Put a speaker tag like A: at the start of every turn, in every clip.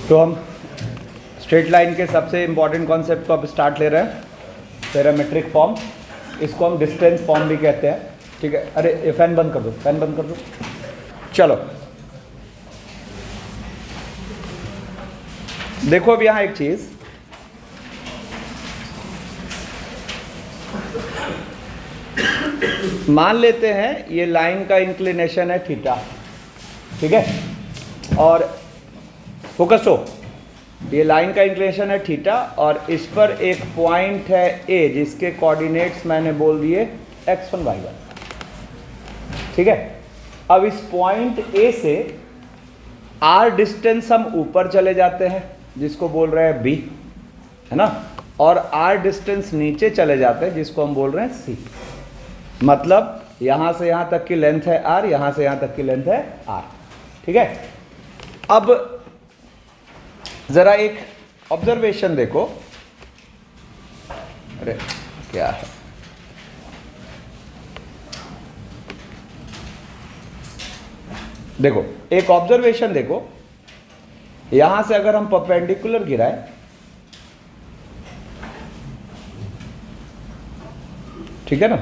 A: तो हम straight line के सबसे इम्पॉर्टेंट कॉन्सेप्ट को अब स्टार्ट ले रहे हैं, पैरामेट्रिक फॉर्म। इसको हम डिस्टेंस फॉर्म भी कहते हैं, ठीक है। अरे ये फैन बंद कर दो, फैन बंद कर दो। चलो देखो अब यहाँ एक चीज, मान लेते हैं ये लाइन का इंक्लिनेशन है थीटा, ठीक है। और फोकस हो, ये लाइन का इंक्लिनेशन है थीटा और इस पर एक पॉइंट है ए जिसके कोऑर्डिनेट्स मैंने बोल दिए x1 y1, ठीक है। अब इस पॉइंट ए से r डिस्टेंस हम ऊपर चले जाते हैं जिसको बोल रहे हैं b, है ना, और r डिस्टेंस नीचे चले जाते हैं जिसको हम बोल रहे हैं c। मतलब यहां से यहां तक की लेंथ है r, यहां से यहां तक की लेंथ है r, ठीक है। अब जरा एक ऑब्जर्वेशन देखो, अरे क्या है, देखो एक ऑब्जर्वेशन देखो, यहां से अगर हम परपेंडिकुलर गिराएं, ठीक है ना,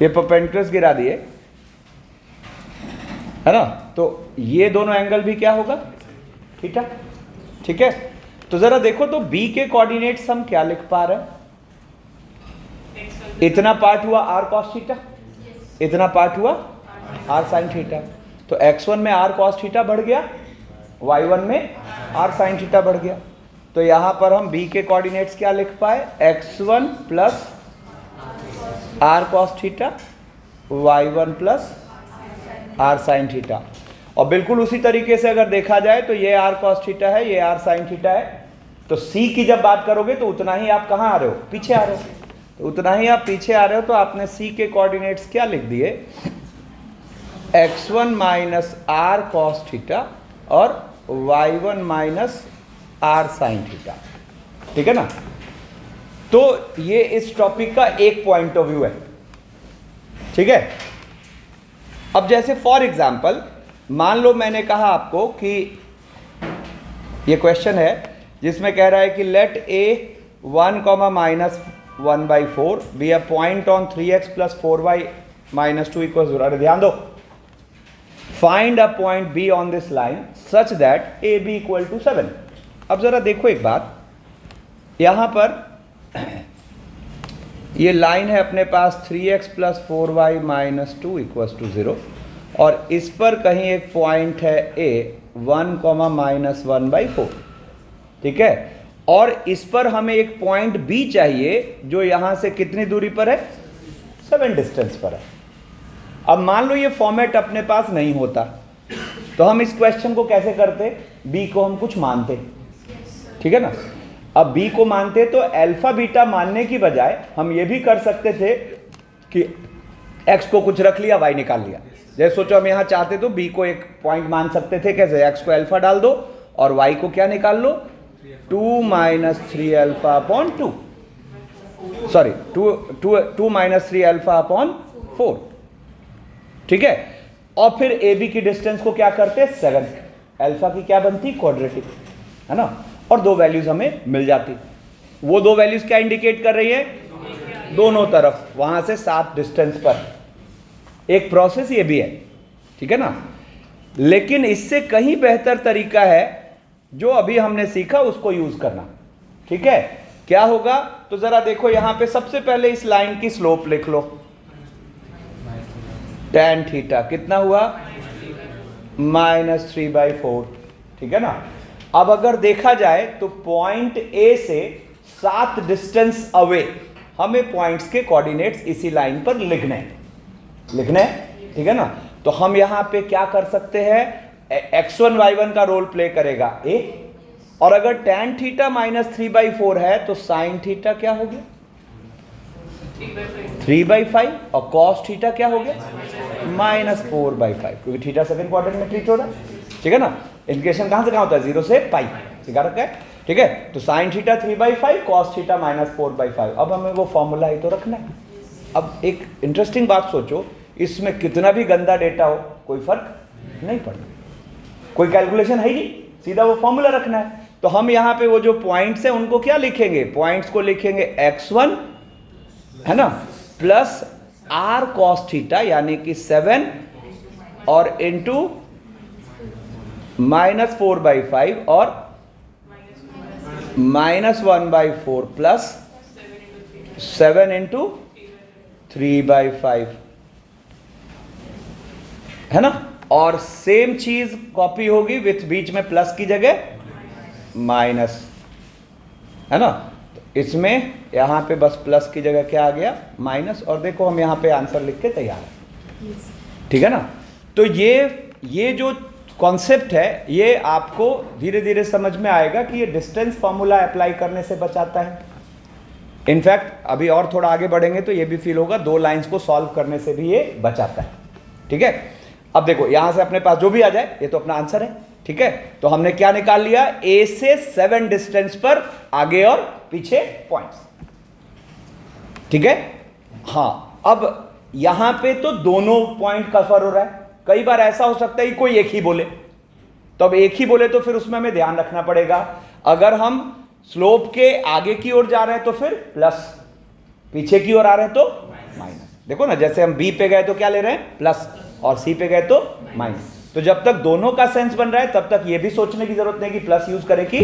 A: ये परपेंडिकुलर गिरा दिए, है ना, तो ये दोनों एंगल भी क्या होगा, थीटा, ठीक है। तो जरा देखो तो b के कोऑर्डिनेट्स हम क्या लिख पा रहे हैं, इतना पार्ट हुआ r cos थीटा, इतना पार्ट हुआ r sin थीटा। तो x1 में r cos थीटा बढ़ गया, y1 में r sin थीटा बढ़ गया। तो यहां पर हम b के कोऑर्डिनेट्स क्या लिख पाए, x1 plus r cos theta, y1 plus r sin theta. और बिल्कुल उसी तरीके से अगर देखा जाए तो ये r cos थीटा है, ये r sin थीटा है। तो c की जब बात करोगे तो उतना ही आप कहाँ आ रहे हो, पीछे आ रहे हो। तो उतना ही आप पीछे आ रहे हो, तो आपने c के कोऑर्डिनेट्स क्या लिख दिए, x1 minus r cos theta और y1 minus r sin theta, ठीक है ना। तो ये इस टॉपिक का एक पॉइंट ऑफ व्यू है, ठीक है। अब जैसे फॉर एग्जाम्पल मान लो मैंने कहा आपको कि ये क्वेश्चन है जिसमें कह रहा है कि let a 1 minus 1/4 be a point on 3x plus 4y minus 2 equal 0। अरे ध्यान दो, find a point b on this line such that a b equal to 7। अब जरा देखो एक बात, यहां पर ये लाइन है अपने पास 3x plus 4y minus 2 equals to 0 और इस पर कहीं एक पॉइंट है a 1 माइनस 1/4, ठीक है। और इस पर हमें एक पॉइंट b चाहिए जो यहां से कितनी दूरी पर है, 7 डिस्टेंस पर है। अब मान लो ये फॉर्मेट अपने पास नहीं होता तो हम इस क्वेश्चन को कैसे करते, b को हम कुछ मानते, ठीक है ना। अब b को मानते तो अल्फा बीटा मानने की बजाय हम ये भी कर सकते थे कि x को कुछ रख लिया, y निकाल लिया। जैसे सोचो हम यहाँ चाहते तो b को एक पॉइंट मान सकते थे, कैसे, x को अल्फा डाल दो और y को क्या निकाल लो, 2 minus 3 alpha upon 2, sorry 2 minus 3 alpha upon 4, ठीक है। और फिर ए बी की डिस्टेंस को क्या करते, 7, अल्फा की क्या बनती, क्वाड्रेटिक, है ना, और दो वैल्यूज हमें मिल जाती। वो दो वैल्यूज क्या इंडिकेट कर रही है, दोनों तरफ वहां से 7 डिस्टेंस पर। एक प्रोसेस ये भी है, ठीक है ना। लेकिन इससे कहीं बेहतर तरीका है जो अभी हमने सीखा उसको यूज करना, ठीक है। क्या होगा, तो जरा देखो यहां पे सबसे पहले इस लाइन की स्लोप लिख लो, tan थीटा कितना हुआ, -3/4, ठीक है ना। अब अगर देखा जाए तो पॉइंट ए से 7 डिस्टेंस अवे हमें पॉइंट्स के कोऑर्डिनेट्स इसी लाइन पर लिखने हैं, ठीक है ना। तो हम यहां पे क्या कर सकते हैं, x1 y1 का रोल प्ले करेगा a, और अगर tan थीटा -3/4 है तो sin थीटा क्या हो गया, 3/5, और cos थीटा क्या हो गया, -4/5, क्योंकि थीटा सेकंड क्वाड्रेंट में ट्रीट हो रहा है, ठीक है ना। इंटीग्रेशन कहां से कहां होता है, 0 से पाई, सिखा रखा है, ठीक है। तो sin थीटा 3/5, cos थीटा -4/5। अब हमें वो फॉर्मूला ही तो रखना है। अब एक इंटरेस्टिंग बात सोचो, इसमें कितना भी गंदा डेटा हो कोई फर्क नहीं पढ़ना, कोई कैलकुलेशन है ही नहीं, सीधा वो फॉर्मूला रखना है। तो हम यहाँ पे वो जो पॉइंट्स हैं उनको क्या लिखेंगे, पॉइंट्स को लिखेंगे x1 है ना प्लस r cos थीटा यानी कि 7 और इंटू -4/5 और -1/4 प्लस 7 इंटू 3/5 है ना। और सेम चीज कॉपी होगी विथ बीच में प्लस की जगह माइनस, है ना। तो इसमें यहां पे बस प्लस की जगह क्या आ गया, माइनस। और देखो हम यहां पे आंसर लिख के तैयार है, ठीक है ना। तो ये जो कॉन्सेप्ट है ये आपको धीरे धीरे समझ में आएगा कि ये डिस्टेंस फॉर्मूला अप्लाई करने से बचाता है। इनफैक्ट अभी और थोड़ा आगे बढ़ेंगे तो ये भी फील होगा, 2 लाइंस को सॉल्व करने से भी ये बचाता है, ठीक है। अब देखो यहां से अपने पास जो भी आ जाए ये तो अपना आंसर है, ठीक है। तो हमने क्या निकाल लिया, ए से 7 डिस्टेंस पर आगे और पीछे पॉइंट्स, ठीक है। हाँ, अब यहां पे तो दोनों पॉइंट कवर हो रहा है। कई बार ऐसा हो सकता है कि कोई एक ही बोले, तो अब एक ही बोले तो फिर उसमें हमें ध्यान रखना पड़ेगा। अगर हम स्लोप के आगे की ओर जा रहे हैं तो फिर प्लस, पीछे की ओर आ रहे हैं तो माइनस। देखो ना, जैसे हम बी पे गए तो क्या ले रहे हैं, प्लस, और सी पे गए तो माइनस। तो जब तक दोनों का सेंस बन रहा है तब तक ये भी सोचने की जरूरत नहीं कि प्लस यूज करें कि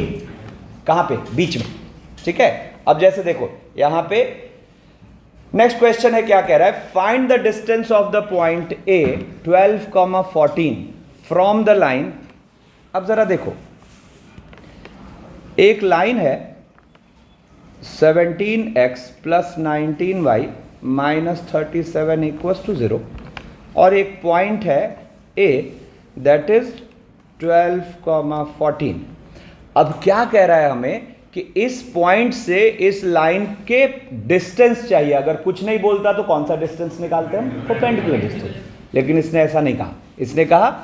A: कहां पे, बीच में, ठीक है। अब जैसे देखो यहां पे नेक्स्ट क्वेश्चन है, क्या कह रहा है, find the distance of the point A 12,14 from the line. अब जरा देखो, एक लाइन है 17x plus 19y minus 37 equals to 0 और एक पॉइंट है a दैट इज 12,14। अब क्या कह रहा है हमें कि इस पॉइंट से इस लाइन के डिस्टेंस चाहिए। अगर कुछ नहीं बोलता तो कौन सा डिस्टेंस निकालते हैं हम, परपेंडिकुलर डिस्टेंस। लेकिन इसने ऐसा नहीं कहा, इसने कहा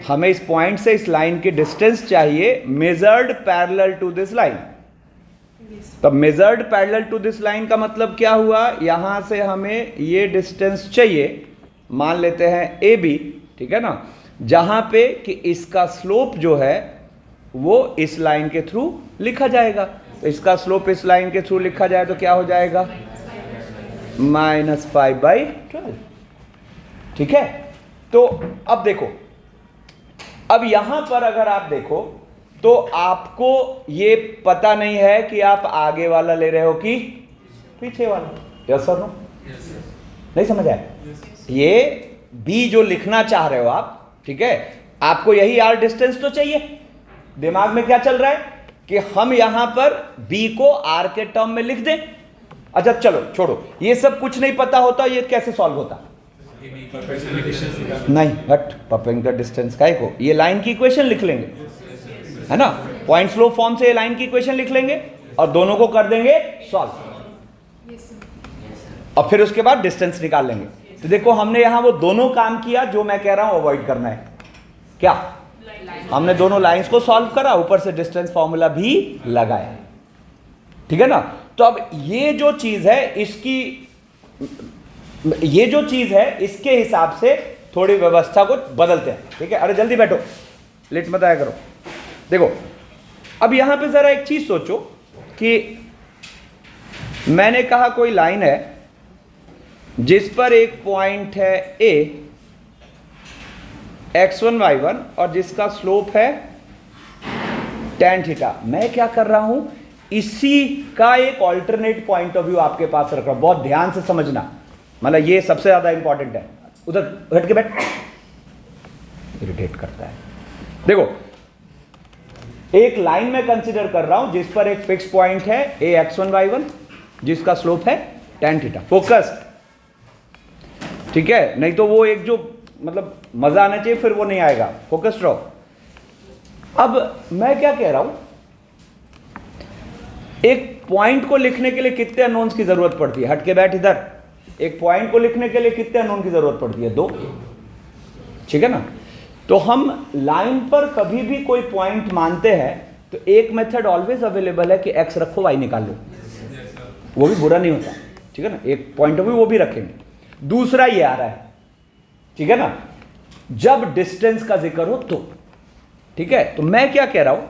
A: हमें इस पॉइंट से इस लाइन की डिस्टेंस चाहिए measured parallel to this line. तब measured parallel to this line का मतलब क्या हुआ, यहां से हमें ये डिस्टेंस चाहिए, मान लेते हैं ए बी, ठीक है ना, जहां पे कि इसका स्लोप जो है वो इस लाइन के थ्रू लिखा जाएगा। तो इसका स्लोप इस लाइन के थ्रू लिखा जाए तो क्या हो जाएगा, -5/12, ठीक है। तो अब देखो, अब यहां पर अगर आप देखो तो आपको ये पता नहीं है कि आप आगे वाला ले रहे हो कि पीछे वाला, यस और नो, नहीं समझ आया। ये बी जो लिखना चाह रहे हो आप, ठीक है, आपको यही आर डिस्टेंस तो चाहिए। दिमाग में क्या चल रहा है कि हम यहां पर बी को आर के टर्म में लिख दें। अच्छा चलो छोड़ो, ये सब कुछ नहीं पता होता, ये कैसे सॉल्व होता, नहीं हट, परपेंडिकुलर डिस्टेंस का को ये लाइन की इक्वेशन लिख लेंगे, है ना, पॉइंट स्लोप फॉर्म से ये लाइन की इक्वेशन लिख लेंगे और दोनों को कर देंगे सॉल्व, और फिर उसके बाद डिस्टेंस निकाल लेंगे। तो देखो हमने यहां वो दोनों काम किया जो मैं कह रहा हूं अवॉइड करना है। क्या, हमने दोनों लाइंस को सॉल्व करा, ऊपर से डिस्टेंस फॉर्मूला भी लगाया, ठीक है ना। तो अब ये जो चीज है इसके हिसाब से थोड़ी व्यवस्था को बदलते हैं, ठीक है। अरे जल्दी बैठो, लेट मत आया करो। देखो अब यहां पे जरा एक चीज सोचो कि मैंने कहा कोई लाइन है जिस पर एक पॉइंट है ए x1 y1 और जिसका स्लोप है tan थीटा। मैं क्या कर रहा हूं, इसी का एक ऑल्टरनेट पॉइंट ऑफ व्यू आपके पास रख रहा हूं। बहुत ध्यान से समझना, मतलब ये सबसे ज्यादा इंपॉर्टेंट है। उधर हट के बैठ, इरिटेट करता है। देखो एक लाइन में कंसीडर कर रहा हूं जिस पर एक फिक्स पॉइंट है ए x1 y1 जिसका स्लोप है tan थीटा। फोकस, ठीक है, नहीं तो वो एक जो मतलब मजा आना चाहिए फिर वो नहीं आएगा। फोकस रहो। अब मैं क्या कह रहा हूं, एक पॉइंट को लिखने के लिए कितने अननोन्स की जरूरत पड़ती है, हट के बैठ इधर। एक पॉइंट को लिखने के लिए कितने अननोन की जरूरत पड़ती है, 2, ठीक है ना। तो हम लाइन पर कभी भी कोई पॉइंट मानते हैं तो एक मेथड ऑलवेज अवेलेबल है कि x रखो y निकाल लो, वो भी बुरा नहीं होता, ठीक है ना। एक पॉइंट ऑफ व्यू वो भी रखेंगे। दूसरा ये आ रहा है, ठीक है ना, जब डिस्टेंस का जिक्र हो तो। ठीक है, तो मैं क्या कह रहा हूं,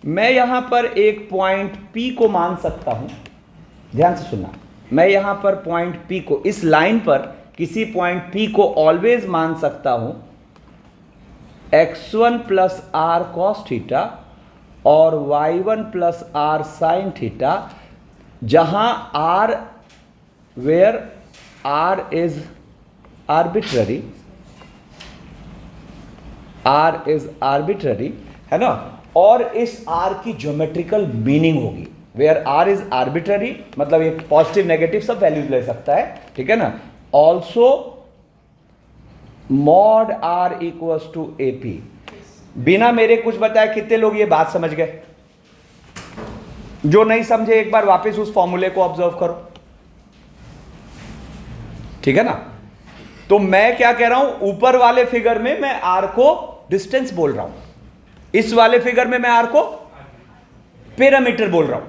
A: मैं यहां पर एक पॉइंट P को मान सकता हूं, ध्यान से सुनना, मैं यहां पर पॉइंट P को, इस लाइन पर किसी पॉइंट P को ऑलवेज मान सकता हूं x1 plus r cos theta और y1 plus are sine theta, जहां r where r is arbitrary, r is arbitrary, है ना, और इस r की ज्योमेट्रिकल मीनिंग होगी, वेयर r इज आर्बिट्ररी, मतलब एक पॉजिटिव नेगेटिव सब वैल्यूज ले सकता है, ठीक है ना, also mod r equals to AP। बिना मेरे कुछ बताए कितने लोग ये बात समझ गए? जो नहीं समझे एक बार वापस उस फॉर्मूले को ऑब्जर्व करो, ठीक है ना। तो मैं क्या कह रहा हूं, ऊपर वाले फिगर में मैं r को डिस्टेंस बोल रहा हूं, इस वाले फिगर में मैं r को पैरामीटर बोल रहा हूं,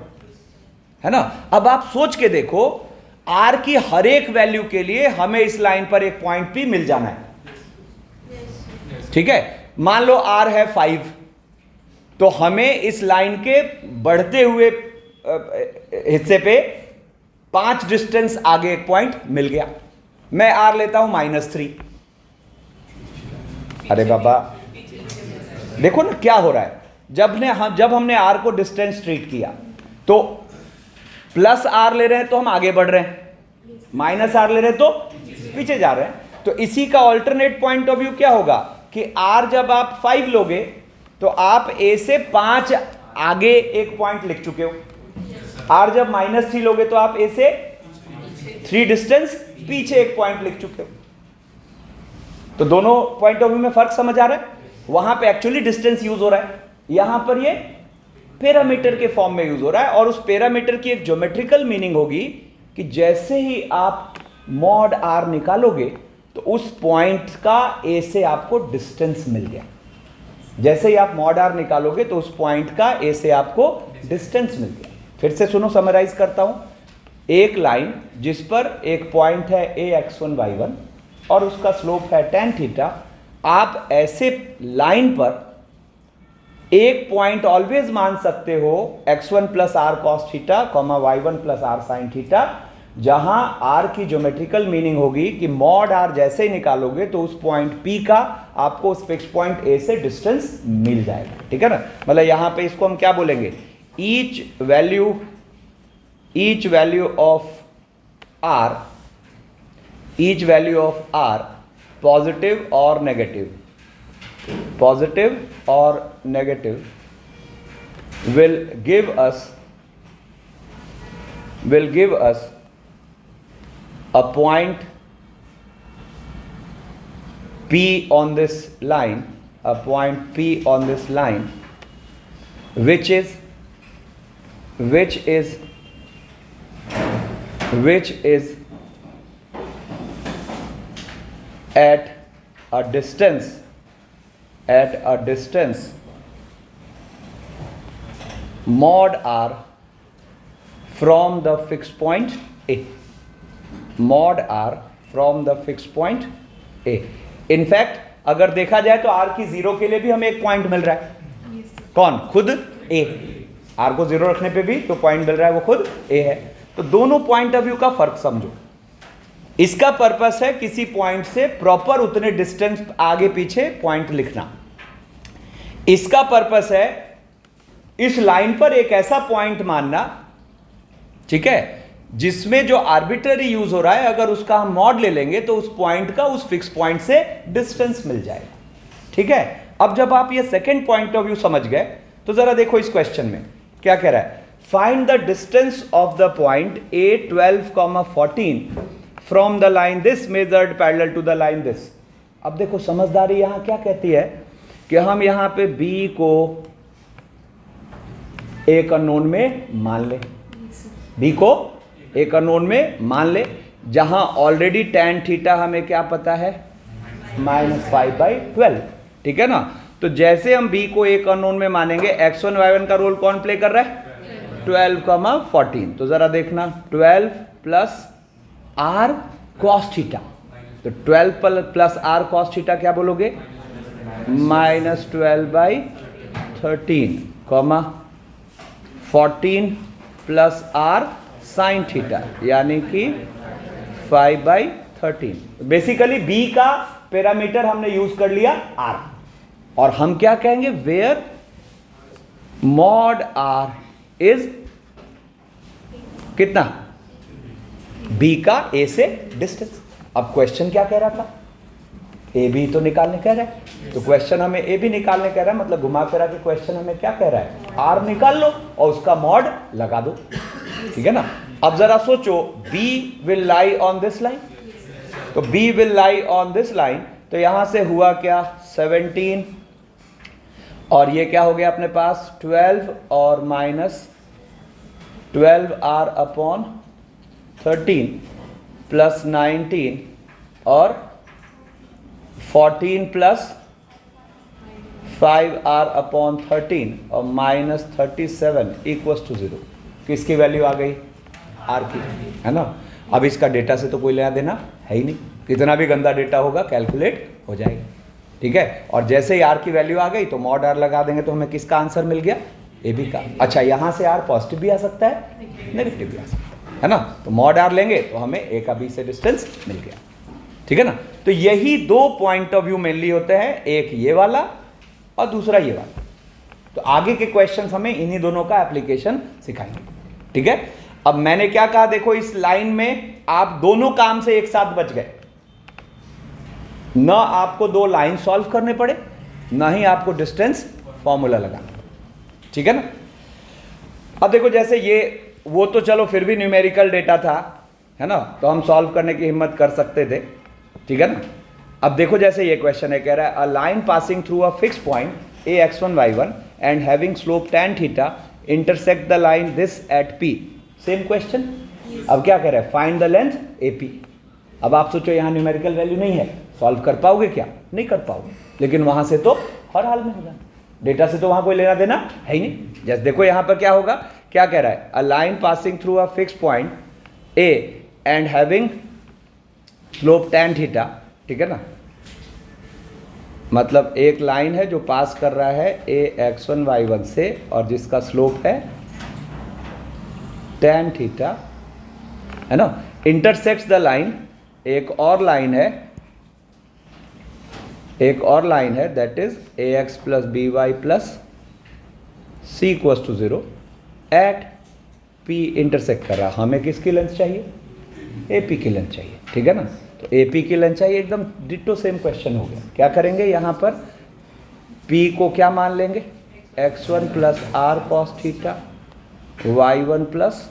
A: है ना। अब आप सोच के देखो, r की हर एक वैल्यू के लिए हमें इस लाइन पर एक पॉइंट P मिल जाना है, ठीक है। मान लो r है 5, तो हमें इस लाइन के बढ़ते हुए हिस्से पे 5 डिस्टेंस आगे एक पॉइंट मिल गया। मैं r लेता हूं -3। अरे बाबा देखो ना क्या हो रहा है, जब हमने r को डिस्टेंस ट्रीट किया तो प्लस r ले रहे हैं तो हम आगे बढ़ रहे हैं, माइनस r ले रहे हैं तो पीछे जा रहे हैं। तो इसी का ऑल्टरनेट पॉइंट ऑफ व्यू क्या होगा कि r जब आप 5 लोगे तो आप a से 5 आगे एक पॉइंट लिख चुके हो, r जब -3 लोगे तो आप a से 3 डिस्टेंस पीछे एक पॉइंट लिख चुके हो। तो दोनों पॉइंट ऑफ व्यू में फर्क समझ आ रहा है? वहां पे एक्चुअली डिस्टेंस यूज हो रहा है, यहां पर ये पैरामीटर के फॉर्म में यूज हो रहा है, और उस पैरामीटर की एक ज्योमेट्रिकल मीनिंग होगी कि जैसे ही आप मॉड r निकालोगे तो उस पॉइंट का a से आपको डिस्टेंस मिल गया। जैसे ही आप मॉड r निकालोगे तो उस पॉइंट का a से आपको डिस्टेंस मिल गया। फिर से सुनो, समराइज करता हूं। एक लाइन जिस पर एक पॉइंट है a x1 y1 और उसका स्लोप है tan थीटा, आप ऐसे लाइन पर एक पॉइंट ऑलवेज मान सकते हो x1 plus r cos theta y1 plus are sine theta, जहां r की ज्योमेट्रिकल मीनिंग होगी कि मॉड r जैसे ही निकालोगे तो उस पॉइंट P का आपको उस फिक्स पॉइंट A से डिस्टेंस मिल जाएगा, ठीक है ना। मतलब यहां पे इसको हम क्या बोलेंगे, each value of r positive और negative will give us a point P on this line, which is at a distance mod r from the fixed point A, in fact अगर देखा जाए तो r की 0 के लिए भी हमें एक पॉइंट मिल रहा है, कौन? खुद A। r को 0 रखने पे भी तो पॉइंट मिल रहा है, वो खुद A है। तो दोनों पॉइंट ऑफ व्यू का फर्क समझो। इसका पर्पस है किसी पॉइंट से प्रॉपर उतने डिस्टेंस आगे पीछे पॉइंट लिखना। इसका पर्पस है इस लाइन पर एक ऐसा पॉइंट मानना, ठीक है, जिसमें जो आर्बिट्ररी यूज हो रहा है अगर उसका हम मॉड ले लेंगे तो उस पॉइंट का उस फिक्स पॉइंट से डिस्टेंस मिल जाएगा, ठीक है। अब जब आप ये सेकंड पॉइंट ऑफ व्यू समझ गए तो जरा देखो इस क्वेश्चन में क्या कह रहा है, find the distance of the point A12, 14 from the line this measured parallel to the line this. अब देखो समझदारी यहां क्या कहती है कि हम यहां पे B को एक अननोन में मान ले, B को एक अननोन में मान ले, जहां ऑलरेडी tan थीटा हमें क्या पता है, -5/12, ठीक है ना। तो जैसे हम B को एक अननोन में मानेंगे, x1 y1 का रोल कौन प्ले कर रहा है, 12, 14। तो जरा देखना 12 प्लस r cos थीटा, तो 12 प्लस आर कॉस थीटा क्या बोलोगे, -12/13 comma 14 plus are sine theta यानी कि 5/13। बेसिकली बी का पैरामीटर हमने यूज कर लिया आर, और हम क्या कहेंगे, वेयर मॉड आर इज कितना, बी का ए से डिस्टेंस। अब क्वेश्चन क्या कह रहा था, ए बी तो निकालने कह रहा है, तो क्वेश्चन हमें ए बी निकालने कह रहा है, मतलब घुमा फिरा के क्वेश्चन हमें क्या कह रहा है, आर निकाल लो और उसका मॉड लगा दो, ठीक है ना। अब जरा सोचो, B will lie on this line, तो B will lie on this line, तो यहां से हुआ क्या 17, और ये क्या हो गया अपने पास 12 और -12r/13 प्लस 19 और 14 प्लस 5r/13 और -37 = 0। किसकी वैल्यू आ गई, आर की, है ना। अब इसका डेटा से तो कोई लेना देना है ही नहीं, कितना भी गंदा डेटा होगा कैलकुलेट हो जाएगा, ठीक है। और जैसे ही आर की वैल्यू आ गई तो मॉड आर लगा देंगे, तो हमें किसका आंसर मिल गया, ए बी का। अच्छा, यहाँ से आर पॉजिटिव भी आ सकता है, नेगेटिव भी आ सकता है ना। तो मॉड आर लेंगे तो हमें ए का बी से डिस्टेंस मिल गया, ठीक है ना। तो यही दो पॉइंट ऑफ व्यू मेनली होते हैं, एक ये वाला और दूसरा ये वाला। तो आगे के क्वेश्चंस हमें इन्हीं दोनों का एप्लीकेशन सिखाएंगे, ठीक है। अब मैंने क्या कहा, देखो इस लाइन में आप दोनों काम से एक साथ बच गए, न आपको दो लाइन सॉल्व करने पड़े, ना ही आपको डिस्टेंस फॉर्मूला लगाना, ठीक है ना। अब देखो जैसे ये, वो तो चलो फिर भी न्यूमेरिकल डेटा था, है ना, तो हम सॉल्व करने की हिम्मत कर सकते थे, ठीक है ना। अब देखो जैसे ये क्वेश्चन है, कह रहा है a line passing through a fix point ax1 y1 and having slope tan theta intersect the line this eight p। Same question. अब क्या कह रहा है, फाइंड द लेंथ AP। अब आप सोचो यहाँ न्यूमेरिकल वैल्यू नहीं है, सॉल्व कर पाओगे क्या, नहीं कर पाओगे, लेकिन वहां से तो हर हाल में होगा, डेटा से तो वहां कोई लेना देना है ही नहीं। जैसे देखो यहाँ पर क्या होगा, क्या कह रहा है, a line passing through a fix point A and having slope tan theta, ठीक है ना। मतलब एक लाइन है जो पास कर रहा है ax1 y1 से और जिसका स्लोप है tan थीटा, है ना। इंटरसेक्ट्स द लाइन, एक और लाइन है that is ax plus by plus c = 0 at p intersect कर रहा। हमें किसकी लेंथ चाहिए, AP की लेंथ चाहिए, ठीक है ना। तो AP की लेंथ चाहिए, एकदम डिट्टो सेम क्वेश्चन हो गया। क्या करेंगे, यहाँ पर P को क्या मान लेंगे, x1 plus r cos theta, y1 plus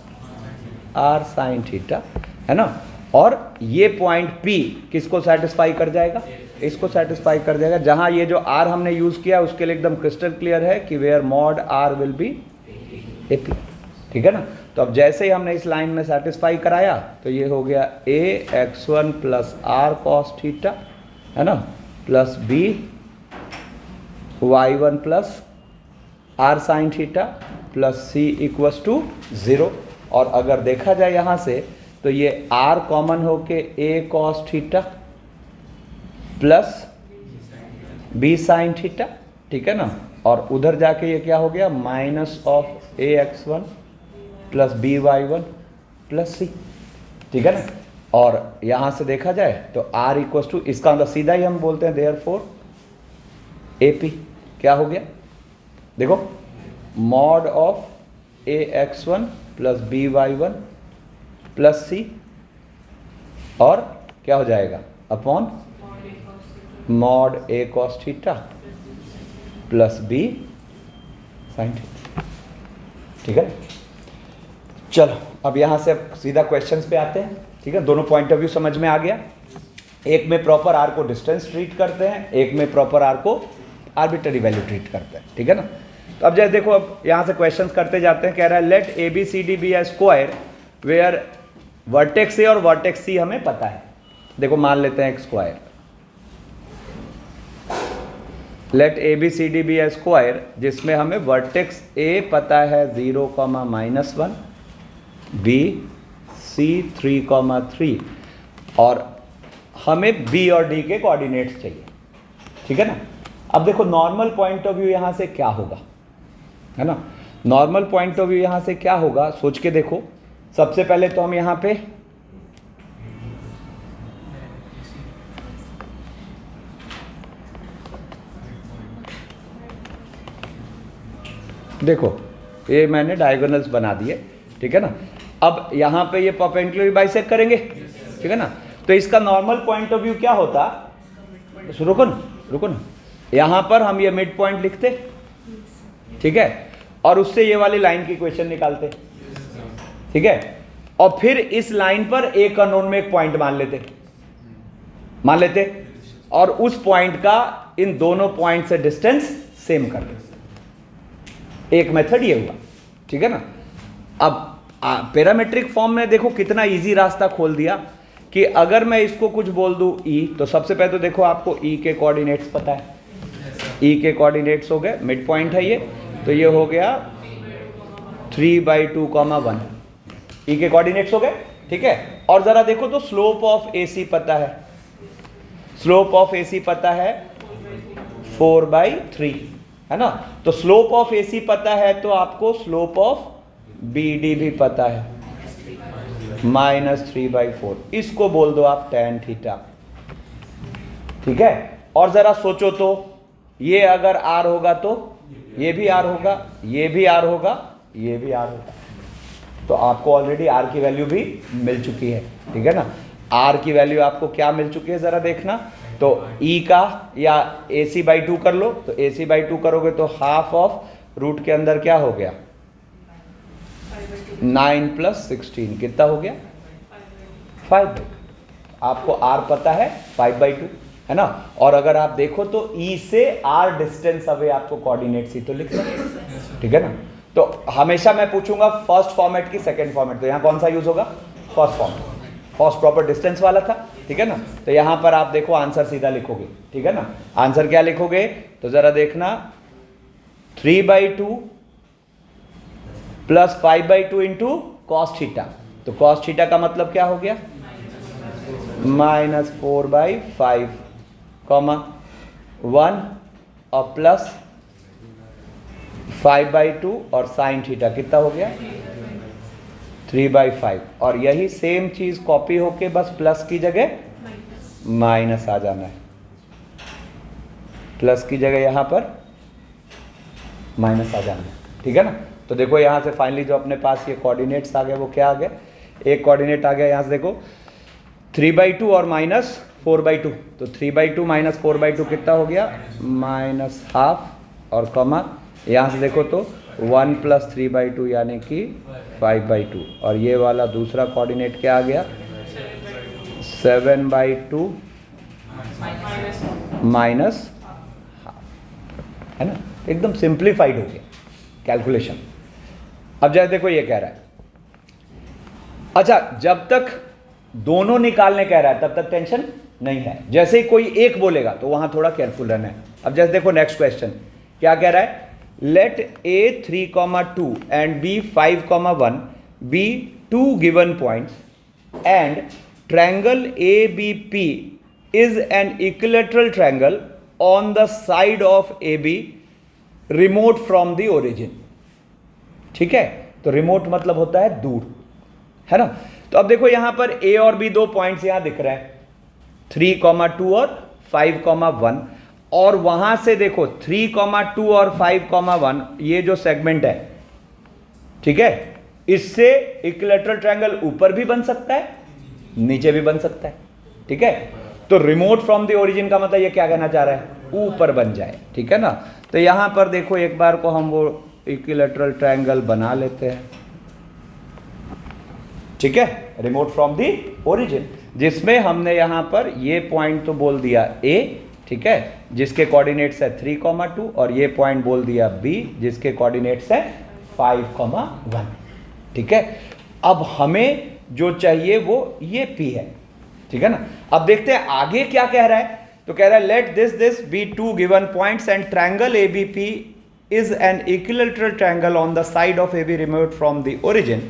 A: r sin theta, है ना। और ये पॉइंट P किसको सेटिस्फाई कर जाएगा, इसको सेटिस्फाई कर जाएगा। जहाँ ये जो R हमने यूज़ किया उसके लिए एकदम क्रिस्टल क्लियर है कि where mod R will be AP, ठीक है ना। तो अब जैसे ही हमने इस लाइन में सेटिस्फाई कराया तो ये हो गया ax1 plus r cos theta, है ना, plus b y1 plus r sin theta plus c = 0। और अगर देखा जाए यहाँ से तो ये r कॉमन होके a cos theta plus b sin theta, ठीक है ना। और उधर जाके ये क्या हो गया, minus of ax1 plus by1 plus c, ठीक है ना। और यहाँ से देखा जाए तो r = इसका मतलब सीधा ही हम बोलते हैं देयरफॉर AP क्या हो गया, देखो mod of ax1 plus by1 plus c, और क्या हो जाएगा upon mod a cos theta plus b sin theta, ठीक है। चलो अब यहाँ से अब सीधा क्वेश्चंस पे आते हैं, ठीक है। दोनों पॉइंट ऑफ व्यू समझ में आ गया। एक में प्रॉपर आर को डिस्टेंस ट्रीट करते हैं, एक में प्रॉपर आर को आर्बिट्ररी वैल्यू ट्रीट करते हैं, ठीक है ना। तो अब जैसे देखो, अब यहाँ से क्वेश्चंस करते जाते हैं। कह रहा है let ABCD be a square where vertex A और वर्टेक्स सी हमें पता है। देखो मान लेते हैं एक square, let ABCD be a square जिसमें हमें वर्टेक्स A पता है 0, -1, B C 3, 3 और हमें बी और डी के कोऑर्डिनेट्स चाहिए, ठीक है ना। अब देखो नॉर्मल पॉइंट ऑफ व्यू यहां से क्या होगा, है ना। नॉर्मल पॉइंट ऑफ व्यू यहां से क्या होगा, सोच के देखो। सबसे पहले तो हम यहां पे देखो, ये मैंने डायगोनल्स बना दिए, ठीक है ना। अब यहां पे ये परपेंडिकुलर बाइसेक्ट करेंगे, ठीक है ना। तो इसका नॉर्मल पॉइंट ऑफ व्यू क्या होता, रुको ना, यहां पर हम ये मिड पॉइंट लिखते, ठीक है, और उससे ये वाली लाइन की इक्वेशन निकालते, ठीक है, और फिर इस लाइन पर एक अननोन में एक पॉइंट मान लेते और उस पॉइंट का इन दोनों पॉइंट से डिस्टेंस सेम कर लेते। एक मेथड ये हुआ, ठीक है ना। अब पैरामेट्रिक फॉर्म में देखो कितना इजी रास्ता खोल दिया कि अगर मैं इसको कुछ बोल दूं ई, तो सबसे पहले तो देखो आपको ई के कोऑर्डिनेट्स पता है, ई के कोऑर्डिनेट्स हो गए, मिड पॉइंट है ये, तो ये हो गया 3/2, 1 ई के कोऑर्डिनेट्स हो गए, ठीक है। और जरा देखो तो स्लोप ऑफ AC पता है, स्लोप ऑफ AC पता है 4/3, है ना। तो स्लोप ऑफ AC पता है तो आपको स्लोप ऑफ BD भी पता है, -3/4, इसको बोल दो आप tan थीटा, ठीक है। और जरा सोचो तो ये अगर R होगा तो ये भी R होगा, ये भी R होगा, ये भी R होगा, तो आपको ऑलरेडी R की वैल्यू भी मिल चुकी है, ठीक है ना। R की वैल्यू आपको क्या मिल चुकी है जरा देखना, तो E का या AC/2 कर लो, तो AC/2 करोगे तो हाफ ऑफ रूट के अंदर क्या हो गया 9 + 16 कितना हो गया 5/2। आपको R पता है 5/2, है ना। और अगर आप देखो तो E से R डिस्टेंस अवे आपको कोऑर्डिनेट्स ही तो लिख रहा है, ठीक है ना। तो हमेशा मैं पूछूंगा फर्स्ट फॉर्मेट की सेकंड फॉर्मेट, तो यहां कौन सा यूज होगा, first format, first proper distance वाला था, ठीक है ना। तो यहां पर आप देखो आंसर सीधा लिखोगे, ठीक है ना। आंसर क्या लिखोगे तो जरा देखना 3/2 + 5/2 इंटू कॉस थीटा, तो कॉस थीटा का मतलब क्या हो गया -4/5, 1 और प्लस 5/2 और साइन थीटा कितना हो गया 3/5। और यही सेम चीज कॉपी होके बस प्लस की जगह माइनस आ जाना है, प्लस की जगह यहां पर माइनस आ जाना है, ठीक है ना। तो देखो यहां से फाइनली जो अपने पास ये कोऑर्डिनेट्स आ गए वो क्या आ गए, एक कोऑर्डिनेट आ गया यहां से देखो 3/2 और -4/2, तो 3/2 - 4/2 कितना हो गया -½ और कॉमा यहाँ से देखो तो 1 + 3/2 यानी कि 5/2, और ये वाला दूसरा कोऑर्डिनेट क्या आ गया 7/2 -½ है ना। एकदम सिंप्लीफाइड हो गया कैलकुलेशन। अब जैसे देखो ये कह रहा है, अच्छा जब तक दोनों निकालने कह रहा है तब तक टेंशन नहीं है, जैसे ही कोई एक बोलेगा तो वहां थोड़ा केयरफुल रहना है। अब जैसे देखो नेक्स्ट क्वेश्चन क्या कह रहा है, let A 3,2 and B 5,1 be two given points and triangle ABP is an equilateral triangle on the side of AB remote from the origin, ठीक है। तो रिमोट मतलब होता है दूर, है ना। तो अब देखो यहां पर A और B दो पॉइंट्स यहां दिख रहे हैं 3,2 और 5,1, और वहां से देखो 3,2 और 5,1 ये जो सेगमेंट है, ठीक है, इससे इक्विलैटरल ट्रायंगल ऊपर भी बन सकता है नीचे भी बन सकता है, ठीक है। तो रिमोट फ्रॉम द ओरिजिन का मतलब ये क्या कहना चाह रहा है, ऊपर बन जाए, ठीक है ना। तो यहां पर देखो एक बार को हम वो इक्विलैटरल ट्रायंगल बना लेते हैं, ठीक है, रिमोट फ्रॉम द ओरिजिन, जिसमें हमने यहां पर ये पॉइंट तो बोल दिया A, ठीक है, जिसके कोऑर्डिनेट्स है 3,2, और ये पॉइंट बोल दिया B जिसके कोऑर्डिनेट्स है 5,1, ठीक है। अब हमें जो चाहिए वो ये P है, ठीक है ना। अब देखते हैं आगे क्या कह रहा है, तो कह रहा है let this be two given points and triangle ABP is an equilateral triangle on the side of AB remote from the origin,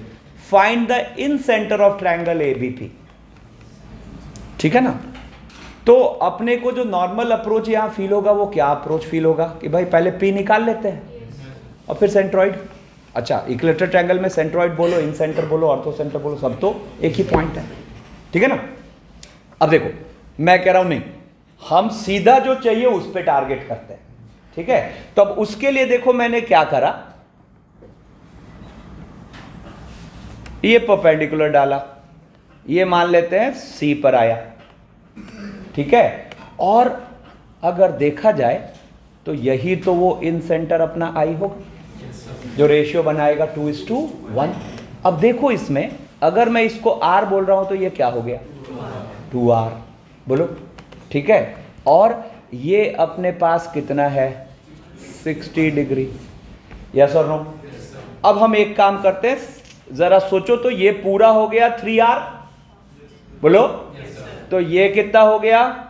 A: find the incentre of triangle ABP, ठीक है ना। तो अपने को जो नॉर्मल अप्रोच यहाँ feel होगा वो क्या अप्रोच फील होगा कि भाई पहले पी निकाल लेते हैं और फिर सेंट्रॉइड। अच्छा, इक्विलेटरल ट्रायंगल में सेंट्रॉइड बोलो, इन सेंटर बोलो, ऑर्थो सेंटर बोलो, सब तो एक ही पॉइंट है, ठीक है ना। अब देखो मैं कह रहा हूं नहीं, हम सीधा जो चाहिए उस पर टारगेट करते हैं, ठीक है। तो अब उसके लिए देखो मैंने क्या करा, ये परपेंडिकुलर डाला, ये मान लेते हैं सी पर आया, ठीक है। और अगर देखा जाए तो यही तो वो इन सेंटर अपना आई होगा, जो रेशियो बनाएगा 2:1। अब देखो इसमें अगर मैं इसको आर बोल रहा हूं तो ये क्या हो गया 2r, बोलो, ठीक है। और ये अपने पास कितना है 60 डिग्री, यस और नो। अब हम एक काम करते हैं, जरा सोचो तो ये पूरा हो गया 3r, बोलो, तो ये कितना हो गया,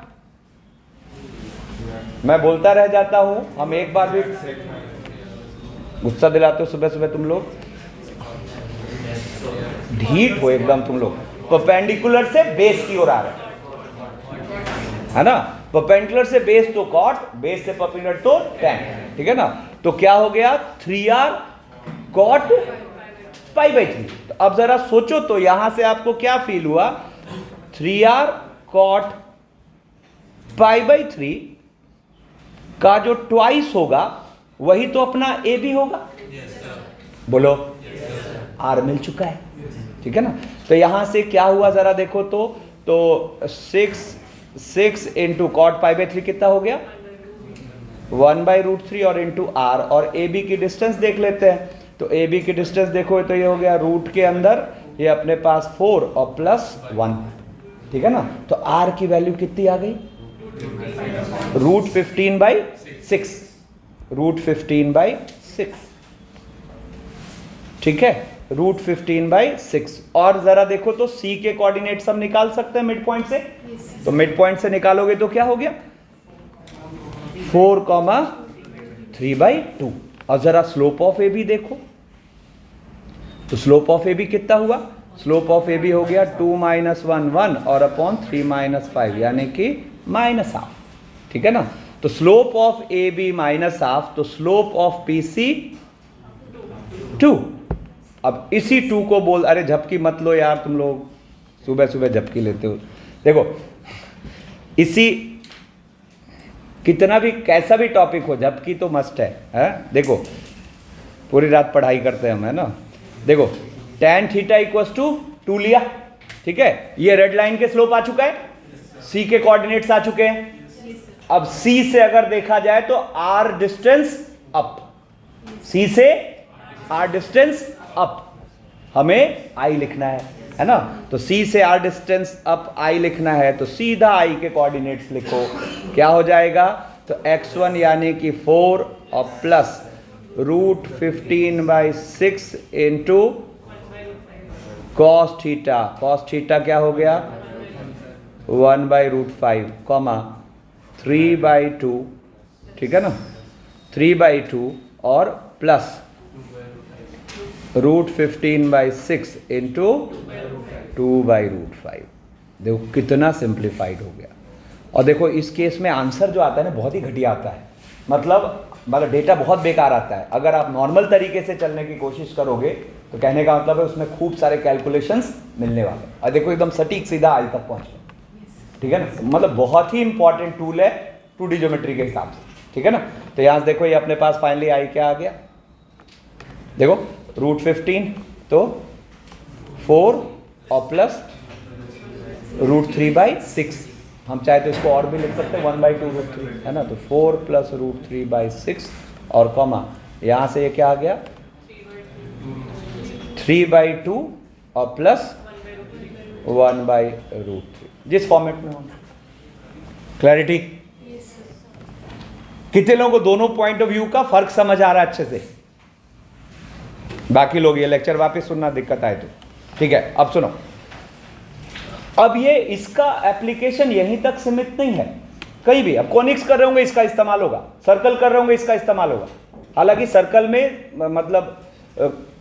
A: मैं बोलता रह जाता हूं, हम एक बार भी गुस्सा दिलाते हो सुबह सुबह तुम लोग, ढीठ हो एकदम तुम लोग। परपेंडिकुलर से बेस की ओर आ रहे है ना, परपेंडिकुलर से बेस तो कॉट, बेस से परपेंडिकुलर तो tan, ठीक है ना। तो क्या हो गया 3r cot π/3। तो अब जरा सोचो तो यहां से आपको क्या फील हुआ, 3r cot π/3 का जो ट्वाइस होगा वही तो अपना ए बी होगा, बोलो, आर मिल चुका है, ठीक है ना। तो यहां से क्या हुआ जरा देखो तो 6 इंटू कॉट π/3 कितना हो गया 1/√3 और इंटू आर, और ए बी की डिस्टेंस देख लेते हैं। तो ए बी की डिस्टेंस देखो तो ये हो गया रूट के अंदर ये अपने पास 4 और +1, ठीक है ना। तो आर की वैल्यू कितनी आ गई √15/6, √15/6, ठीक है, √15/6। और जरा देखो तो सी के कोऑर्डिनेट्स हम निकाल सकते हैं मिड पॉइंट से, तो मिड पॉइंट से निकालोगे तो क्या हो गया 4,3/2। और जरा स्लोप ऑफ ए बी देखो, तो स्लोप ऑफ ए बी कितना हुआ, स्लोप ऑफ ए बी हो गया 2 - 1 1 और अपॉन 3 - 5 यानी कि -½ ठीक है ना। तो स्लोप ऑफ ए बी -½ तो स्लोप ऑफ पी सी 2। अब इसी 2 को बोल, अरे झपकी मत लो यार तुम लोग, सुबह सुबह झपकी लेते हो। देखो इसी कितना भी कैसा भी टॉपिक हो झपकी तो मस्ट है? देखो पूरी रात पढ़ाई करते हैं हम, है ना। देखो tan थीटा = 2 लिया, ठीक है। ये रेड लाइन के स्लोप आ चुका है, सी के कोऑर्डिनेट्स आ चुके हैं। अब सी से अगर देखा जाए तो आर डिस्टेंस अप, सी से आर डिस्टेंस अप, हमें आई लिखना है ना। तो सी से आर डिस्टेंस अप आई लिखना है, तो सीधा आई के कोऑर्डिनेट्स लिखो, क्या हो जाएगा, तो x1 यानी कि 4 और plus √15/6 into cos theta, cos theta क्या हो गया 1/√5, 3/2, ठीक है ना, 3/2 और प्लस √15/6 इंटू 2/√5। देखो कितना सिंप्लीफाइड हो गया। और देखो इस केस में आंसर जो आता है ना बहुत ही घटिया आता है, मतलब डेटा बहुत बेकार आता है। अगर आप नॉर्मल तरीके से चलने की कोशिश करोगे तो कहने का मतलब है उसमें खूब सारे कैलकुलेशंस मिलने वाले। और देखो एकदम सटीक सीधा आई तक पहुंचे, ठीक है ना। मतलब बहुत ही इंपॉर्टेंट टूल है 2D ज्योमेट्री के हिसाब से, ठीक है ना। तो यहाँ से देखो ये अपने पास फाइनली आई क्या आ गया, देखो √15 तो 4 और प्लस √3/6, हम चाहे तो इसको और भी लिख सकते हैं 1/2√3, है ना। तो 4 प्लस √3/6 और कॉमा यहाँ से ये क्या आ गया 3/2 और प्लस 1/√3, जिस फॉर्मेट में हो। क्लैरिटी? कितने लोगों को दोनों पॉइंट ऑफ व्यू का फर्क समझ आ रहा है अच्छे से? बाकी लोग ये लेक्चर वापस सुनना दिक्कत आए तो, ठीक है। अब सुनो, अब ये इसका एप्लीकेशन यहीं तक सीमित नहीं है, कहीं भी। अब कॉनिक्स कर रहे होंगे इसका इस्तेमाल होगा, सर्कल कर रहे होंगे इसका इस्तेमाल होगा। हालांकि सर्कल में मतलब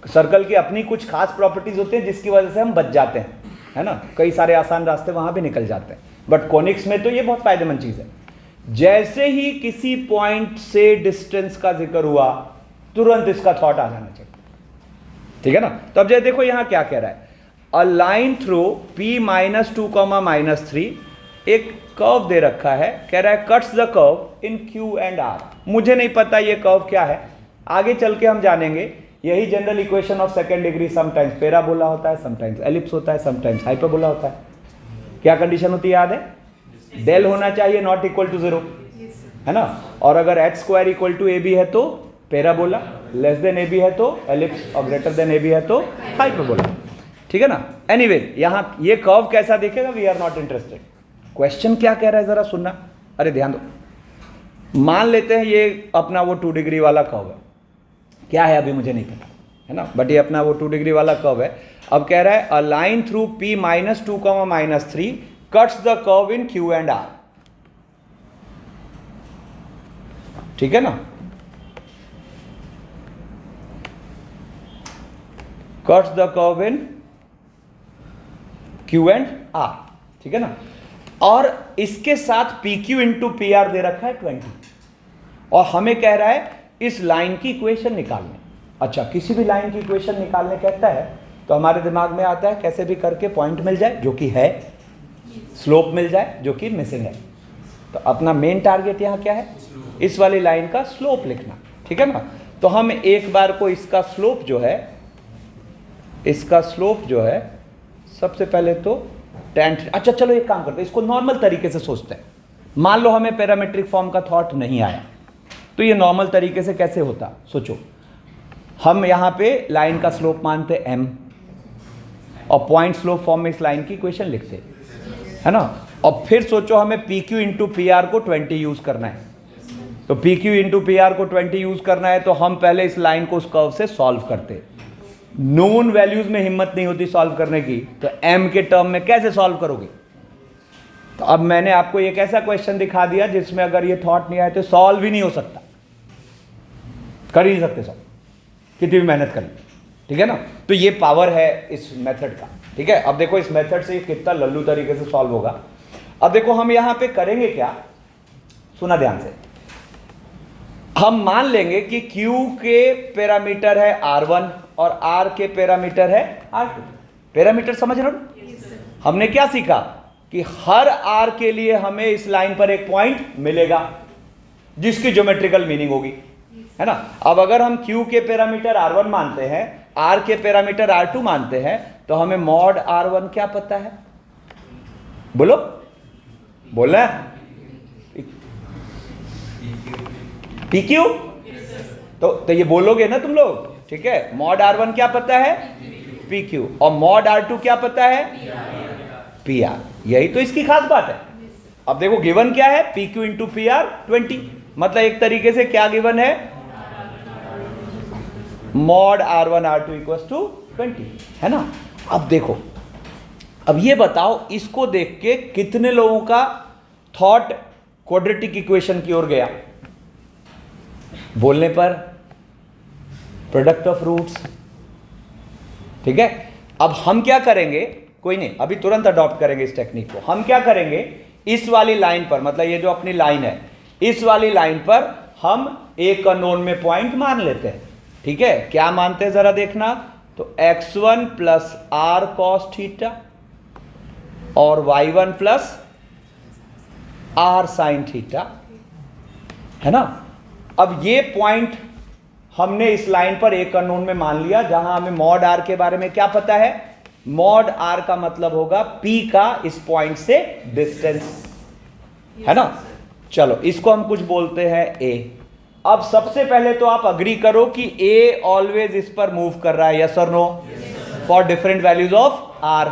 A: सर्कल की अपनी कुछ खास प्रॉपर्टीज होती हैं जिसकी वजह से हम बच जाते हैं, है ना। कई सारे आसान रास्ते वहां भी निकल जाते हैं, बट कॉनिक्स में तो ये बहुत फायदेमंद चीज है। जैसे ही किसी पॉइंट से डिस्टेंस का जिक्र हुआ तुरंत इसका थॉट आ जाना चाहिए, ठीक है ना। तो अब जैसे देखो यहां क्या कह रहा है, अ लाइन थ्रू p -2, -3 एक कर्व दे रखा है, कह रहा है cuts the curve in q and r। मुझे नहीं पता ये कर्व क्या है, आगे चल के हम जानेंगे। यही general equation of second degree, sometimes parabola होता है, समटाइम्स एलिप्स होता है, समटाइम्स हाइपरबोला होता है। क्या कंडीशन होती है याद है? डेल होना चाहिए नॉट इक्वल टू 0, है ना। और अगर h² इक्वल टू AB है तो पैराबोला, लेस देन AB है तो एलिप्स, और ग्रेटर देन AB है तो हाइपरबोला, ठीक है ना। एनीवे यहां ये कर्व कैसा दिखेगा we are not interested. Question क्या कह रहा है जरा सुनना, अरे ध्यान दो। मान लेते हैं ये अपना वो 2 डिग्री वाला कर्व है, क्या है अभी मुझे नहीं पता, है ना, बट ये अपना वो 2 डिग्री वाला कर्व है। अब कह रहा है a line through p -2, -3 cuts the curve in q and r, ठीक है ना। Cuts the curve in q and r, ठीक है ना। और इसके साथ pq इंटू pr दे रखा है 20, और हमें कह रहा है इस लाइन की इक्वेशन निकालने। अच्छा, किसी भी लाइन की इक्वेशन निकालने कहता है तो हमारे दिमाग में आता है कैसे भी करके पॉइंट मिल जाए जो कि है, स्लोप मिल जाए जो कि मिसिंग है। तो अपना मेन टारगेट यहां क्या है, इस वाली लाइन का स्लोप लिखना, ठीक है ना। तो हम एक बार को इसका स्लोप जो है, इसका स्लोप जो है सबसे पहले तो tan, अच्छा चलो एक काम करते हैं, इसको नॉर्मल तरीके से सोचते हैं। मान लो हमें पैरामेट्रिक फॉर्म का थॉट नहीं आया, तो ये नॉर्मल तरीके से कैसे होता, सोचो। हम यहां पे लाइन का स्लोप मानते m, और पॉइंट स्लोप फॉर्म में इस लाइन की इक्वेशन लिखते, है ना। और फिर सोचो हमें pq इंटू pr को 20 यूज करना है, तो pq इंटू pr को 20 यूज करना है, तो हम पहले इस लाइन को उस कर्व से सॉल्व करते। नोन वैल्यूज में हिम्मत नहीं होती सॉल्व करने की, तो m के टर्म में कैसे सॉल्व करोगे। तो अब मैंने आपको एक ऐसा क्वेश्चन दिखा दिया जिसमें अगर ये थॉट नहीं आए तो सॉल्व ही नहीं हो सकता, कर ही नहीं सकते सॉल्व, कितनी भी मेहनत कर ली, ठीक है ना। तो ये पावर है इस मेथड का, ठीक है। अब देखो इस मेथड से कितना लल्लू तरीके से सॉल्व होगा। अब देखो हम यहां पे करेंगे क्या, सुना ध्यान से। हम मान लेंगे कि Q के पैरामीटर है R1 और R के पैरामीटर है R2। पैरामीटर समझ रहे हो? हमने क्या सीखा कि हर R के लिए हमें इस लाइन पर एक पॉइंट मिलेगा जिसकी ज्योमेट्रिकल मीनिंग होगी, है ना। अब अगर हम Q के पैरामीटर R1 मानते हैं, R के पैरामीटर R2 मानते हैं, तो हमें मॉड R1 क्या पता है, बोलो, बोलना है PQ, तो ये बोलोगे ना तुम लोग, ठीक है। मॉड R1 क्या पता है, PQ, और मॉड R2 क्या पता है, PR। यही तो इसकी खास बात है। अब देखो गिवन क्या है, PQ इंटू PR 20, मतलब एक तरीके से क्या गिवन है, mod R1 R2 equals to 20, है ना। अब देखो, अब ये बताओ इसको देख के कितने लोगों का थॉट क्वाड्रेटिक इक्वेशन की ओर गया, बोलने पर प्रोडक्ट ऑफ रूट्स, ठीक है। अब हम क्या करेंगे, कोई नहीं अभी तुरंत अडॉप्ट करेंगे इस टेक्निक को। हम क्या करेंगे, इस वाली लाइन पर, मतलब ये जो अपनी लाइन है, इस वाली लाइन पर हम एक अननोन में पॉइंट मान लेते हैं, ठीक है। क्या मानते हैं जरा देखना, तो x1 plus r cos theta और y1 plus r sin theta, है ना। अब ये पॉइंट हमने इस लाइन पर एक अननोन में मान लिया, जहां हमें मॉड r के बारे में क्या पता है, मॉड r का मतलब होगा p का इस पॉइंट से डिस्टेंस, है ना। चलो इसको हम कुछ बोलते हैं a। अब सबसे पहले तो आप अग्री करो कि a ऑलवेज इस पर मूव कर रहा है, यस और no, for different values of r।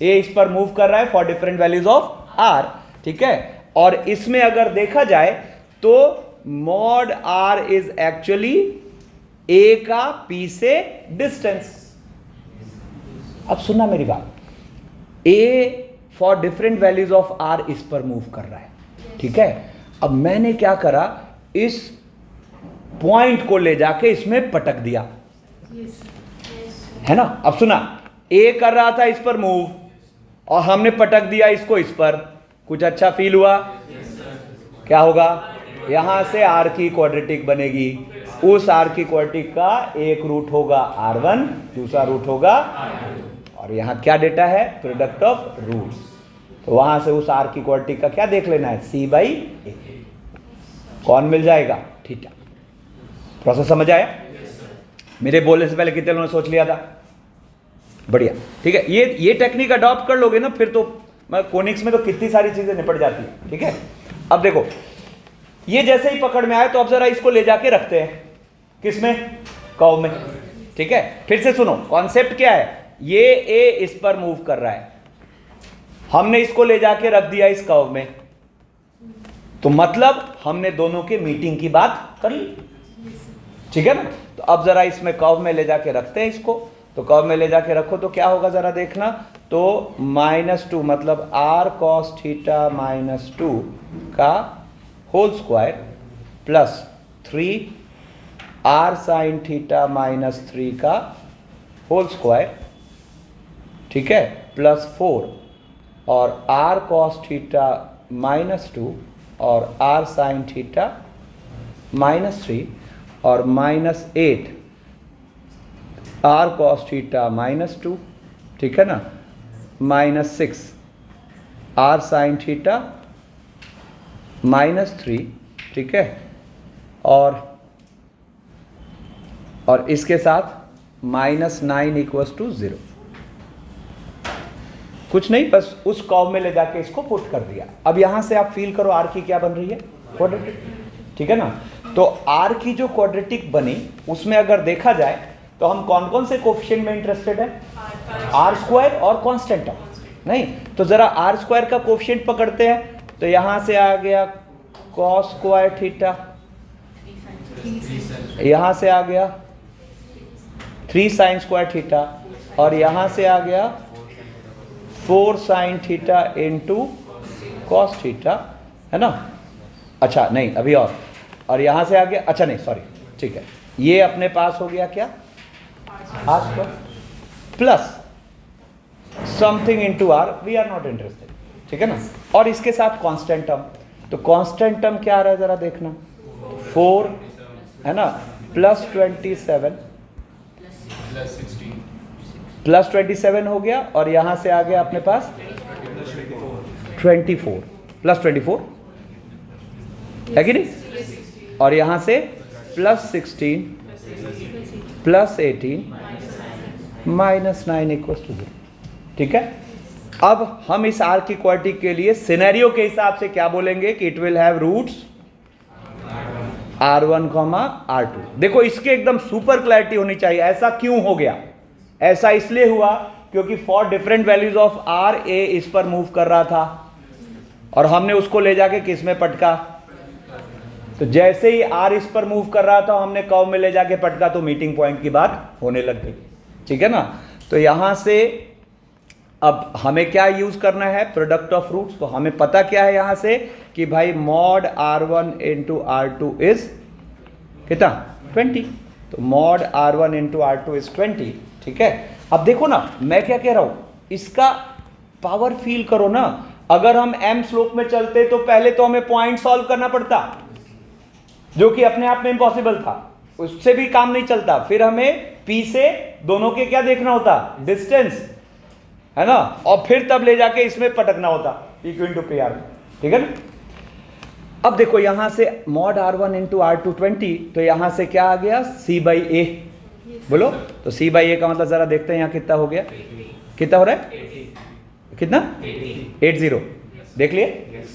A: a इस पर मूव कर रहा है for different values of r, ठीक है। और इसमें अगर देखा जाए तो mod r is actually a का p से डिस्टेंस। अब सुनना मेरी बात, a for different values of r इस पर मूव कर रहा है, ठीक है। अब मैंने क्या करा, इस पॉइंट को ले जाके इसमें पटक दिया, है ना। अब सुना, a कर रहा था इस पर मूव और हमने पटक दिया इसको इस पर, कुछ अच्छा फील हुआ? क्या होगा? यहां से आर की क्वाड्रेटिक बनेगी, उस आर की क्वाड्रेटिक का एक रूट होगा R1, दूसरा रूट होगा, और यहां क्या डेटा है? Product of roots. तो वहां से उस आर की क्वाड्रेटिक का क्या देख लेना है? C/A। कौन मिल जाएगा? थीटा। प्रोसेस समझ आया? मेरे बोलने से पहले कितने लोगों ने सोच लिया था? बढ़िया, ठीक है। ये टेक्निक अडॉप्ट कर लोगे ना, फिर तो कोनिक्स में तो कितनी सारी चीजें निपट जाती है, ठीक है। अब देखो, ये जैसे ही पकड़ में आए तो अब जरा इसको ले जाके रखते हैं किसमें? कर्व में, ठीक है। फिर से सुनो, कॉन्सेप्ट क्या है? ये ए इस पर मूव कर रहा है, हमने इसको ले जाके रख दिया इस कर्व में, तो मतलब हमने दोनों के मीटिंग की बात कर ली, ठीक है ना। तो अब जरा इसमें कर्व में ले जाके रखते हैं इसको। तो कर्व में ले जाके रखो तो क्या होगा जरा देखना। तो -2 मतलब r cos थीटा -2 का whole square plus 3 r sin theta -3 का होल स्क्वायर, ठीक है, प्लस 4 और r cos थीटा -2 और r sin थीटा -3 और -8 r cos थीटा -2, ठीक है ना, -6 r sin थीटा -3, ठीक है, और इसके साथ -9 = 0। कुछ नहीं, बस उस कर्व में ले जाके इसको पुट कर दिया। अब यहां से आप फील करो आर की क्या बन रही है? क्वाड्रेटिक, ठीक है ना। तो आर की जो क्वाड्रेटिक बनी उसमें अगर देखा जाए तो हम कौन कौन से कोफिशिएंट में इंटरेस्टेड है? आर स्क्वायर और कांस्टेंट टर्म। नहीं तो जरा आर स्क्वायर का कोफिशिएंट पकड़ते हैं। तो यहां से आ गया cos स्क्वायर थीटा, यहां से आ गया 3 sin स्क्वायर थीटा, और यहां से आ गया 4 sin theta into cos theta, है ना। अच्छा नहीं, अभी और यहां से आ गया, अच्छा नहीं सॉरी, ठीक है, ये अपने पास हो गया क्या? R square plus something into R, we are not interested, ठीक है ना। और इसके साथ कांस्टेंट टर्म, तो कांस्टेंट टर्म क्या आ रहा है जरा देखना, 4 है ना, प्लस 27 प्लस 27 हो गया, और यहां से आ गया अपने पास 24 प्लस 24 है कि नहीं, और यहां से प्लस 16 प्लस 18 -9 = 0, ठीक है। अब हम इस आर की क्वाड्रेटिक के लिए सिनेरियो के हिसाब से क्या बोलेंगे कि it will have roots R1, R2। देखो इसके एकदम सुपर क्लैरिटी होनी चाहिए। ऐसा क्यों हो गया? ऐसा इसलिए हुआ क्योंकि for different values of R, A इस पर मूव कर रहा था और हमने उसको ले जाके किस में पटका। तो जैसे ही R इस पर मूव कर रहा था हमने कर्व में ले जाके पटका, तो मीटिंग पॉइंट की बात होने लग गई, ठीक है ना। तो यहां से अब हमें क्या यूज करना है? Product of roots. तो हमें पता क्या है यहां से कि भाई mod R1 × R2 इज कितना? 20। तो mod R1 × R2 इज 20, ठीक है। अब देखो ना मैं क्या कह रहा हूं, इसका पावर फील करो ना। अगर हम m स्लोप में चलते तो पहले तो हमें पॉइंट सॉल्व करना पड़ता, जो कि अपने आप में इम्पॉसिबल था, उससे भी काम नहीं चलता। फिर हमें P से दोनों के क्या देखना होता? डिस्टेंस, है ना, और फिर तब ले जाके इसमें पटकना होता PQ × PR, ठीक है ना। अब देखो यहां से mod R1 × R2 20, तो यहां से क्या आ गया? C/A। बोलो तो C/A का मतलब जरा देखते हैं यहां कितना हो गया, कितना हो रहा है, कितना? 80 देख लिए,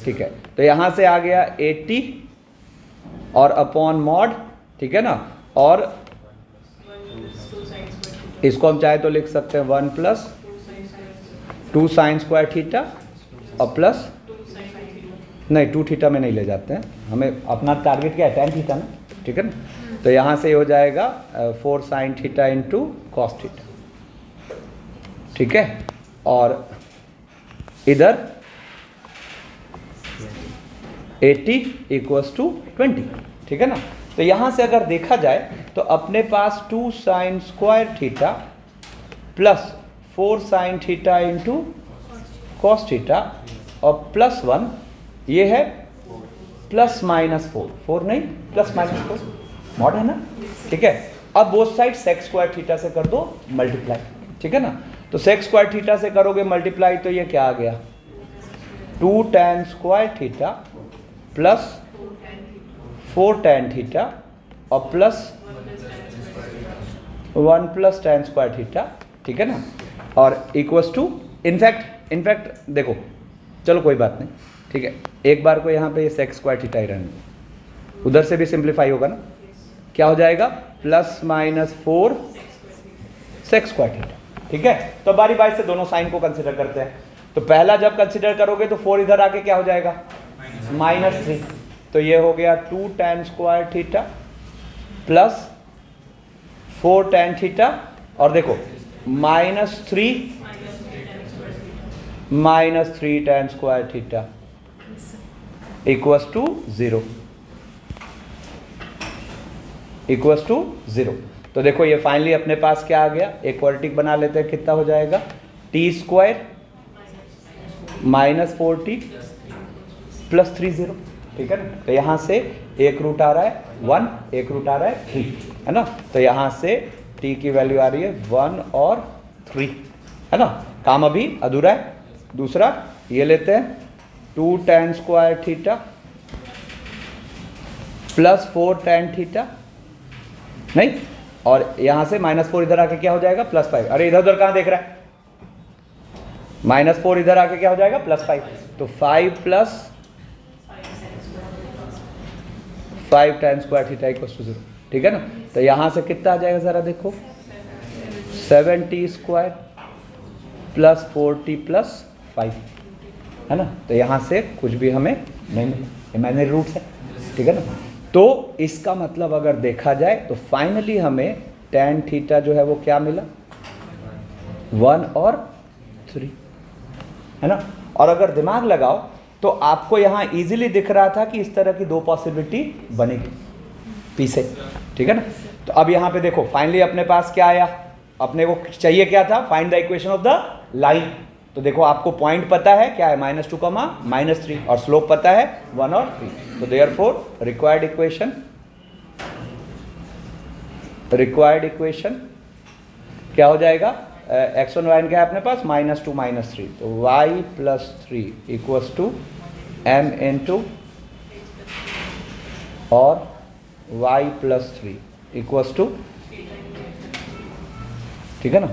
A: ठीक है। तो यहां से आ गया 80 और अपॉन मॉड, ठीक है ना, और इसको हम चाहे तो लिख सकते हैं 1 + 2 sin स्क्वायर थीटा और प्लस नहीं 2 थीटा में नहीं ले जाते हैं, हमें अपना टारगेट क्या है? tan थीटा ना, ठीक है ना। तो यहाँ से हो जाएगा 4 sin theta into cos theta, ठीक है, और इधर 80 = 20, ठीक है ना। तो यहाँ से अगर देखा जाए तो अपने पास 2 sin square theta plus 4 sin theta into cos theta और +1 ये है ±4, 4 नहीं +-4 मॉड है ना, ठीक है। अब both side sec square theta से कर दो मल्टीप्लाई, ठीक है ना। तो सेक स्क्वायर थीटा से करोगे मल्टीप्लाई तो ये क्या आ गया 2 tan square theta plus 4 tan theta और plus 1 plus tan square theta, ठीक है ना। और इक्वल्स टू इनफैक्ट देखो, चलो कोई बात नहीं, ठीक है, एक बार को यहाँ पे ये सेक स्क्वायर थीटा ही रहने दो, उधर से भी सिंप्लीफाई होगा ना, क्या हो जाएगा +-4 सेक स्क्वायर थीटा, ठीक है। तो बारी बारी से दोनों साइन को कंसिडर करते हैं। तो पहला जब कंसिडर करोगे तो 4 इधर आके क्या हो जाएगा -3, तो ये हो गया 2 tan square theta plus 4 tan theta और देखो -3 tan square theta equals to 0, equals to 0। तो देखो ये फाइनली अपने पास क्या आ गया, एक क्वाड्रेटिक बना लेते हैं, कितना हो जाएगा t² -4t + 3 0, ठीक है ना। तो यहाँ से एक रूट आ रहा है 1, एक रूट आ रहा है 3, है ना। तो यहाँ से t की वैल्यू आ रही है 1 और 3, है ना। काम अभी अधूरा है। दूसरा ये लेते हैं 2 tan square theta plus 4 tan theta, नहीं, और यहाँ से -4 इधर आके क्या हो जाएगा +5। अरे इधर उधर कहाँ देख रहा है, -4 इधर आके क्या हो जाएगा +5, तो 5 + 5 tan square theta equals to 0, ठीक है ना। तो यहाँ से कितना आ जाएगा ज़रा देखो 7t स्क्वायर प्लस 4t + 5, है ना। तो यहाँ से कुछ भी हमें नहीं मिला, इमेजिनरी रूट्स है, ठीक है ना। तो इसका मतलब अगर देखा जाए तो फाइनली हमें tan थीटा जो है वो क्या मिला 1 और 3, है ना। और अगर दिमाग लगाओ तो आपको यहाँ इजीली दिख रहा था कि इस तरह की दो पॉसिबिलिटी बनेगी पी से, ठीक है ना। तो अब यहाँ पे देखो फाइनली अपने पास क्या आया, अपने को चाहिए क्या था, find the equation of the line. तो देखो आपको पॉइंट पता है क्या है -2, -3 और स्लोप पता है 1 और 3। तो देयरफॉर रिक्वायर्ड इक्वेशन क्या हो जाएगा, x1 y क्या है अपने पास -2 -3, तो y + 3 equals to m into और y + 3 इक्वल्स टू, ठीक है ना।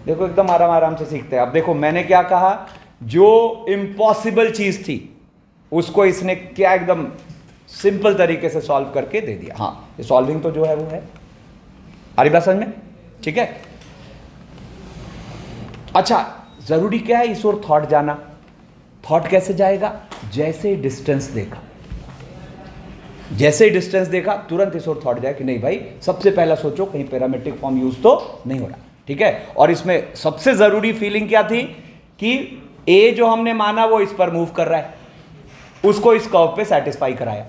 A: देखो एकदम आराम से सीखते हैं। अब देखो मैंने क्या कहा, जो इम्पॉसिबल चीज थी उसको इसने क्या एकदम सिंपल तरीके से सॉल्व करके दे दिया। हाँ, ये सॉल्विंग तो जो है वो है, आ रही बात समझ में, ठीक है। अच्छा, जरूरी क्या है इस ओर थॉट जाना। थॉट कैसे जाएगा, जैसे ही डिस्टेंस देखा तुरंत इस ओर थॉट जाए कि नहीं भाई, सबसे पहला सोचो कहीं पैरामेट्रिक फॉर्म यूज तो नहीं हो रहा, ठीक है। और इसमें सबसे जरूरी फीलिंग क्या थी कि ए जो हमने माना वो इस पर मूव कर रहा है, उसको इस कर्व पे सेटिस्फाई कराया।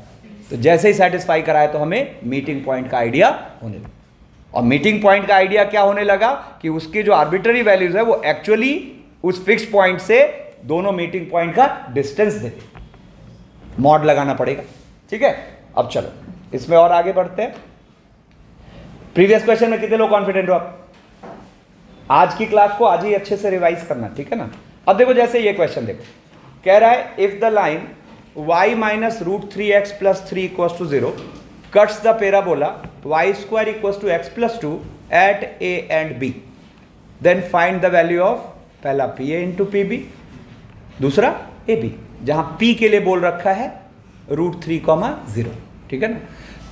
A: तो जैसे ही सेटिस्फाई कराया तो हमें मीटिंग पॉइंट का आइडिया होने लगा। और मीटिंग पॉइंट का आइडिया क्या होने लगा कि उसके जो आर्बिट्ररी वैल्यूज है वो एक्चुअली उस फिक्स्ड पॉइंट से दोनों मीटिंग पॉइंट का डिस्टेंस देते, मॉड लगाना पड़ेगा, ठीक है। अब चलो इसमें और आगे बढ़ते हैं। प्रीवियस क्वेश्चन में कितने लोग कॉन्फिडेंट हो आप? आज की क्लास को आज ही अच्छे से रिवाइज करना, ठीक है ना। अब देखो जैसे ये क्वेश्चन देखो, कह रहा है if the line y - √3x + 3 = 0 cuts the parabola y² = x + 2 at a and b, then find the value of पहला pa into pb, दूसरा ab, जहां p के लिए बोल रखा है √3, 0, ठीक है ना।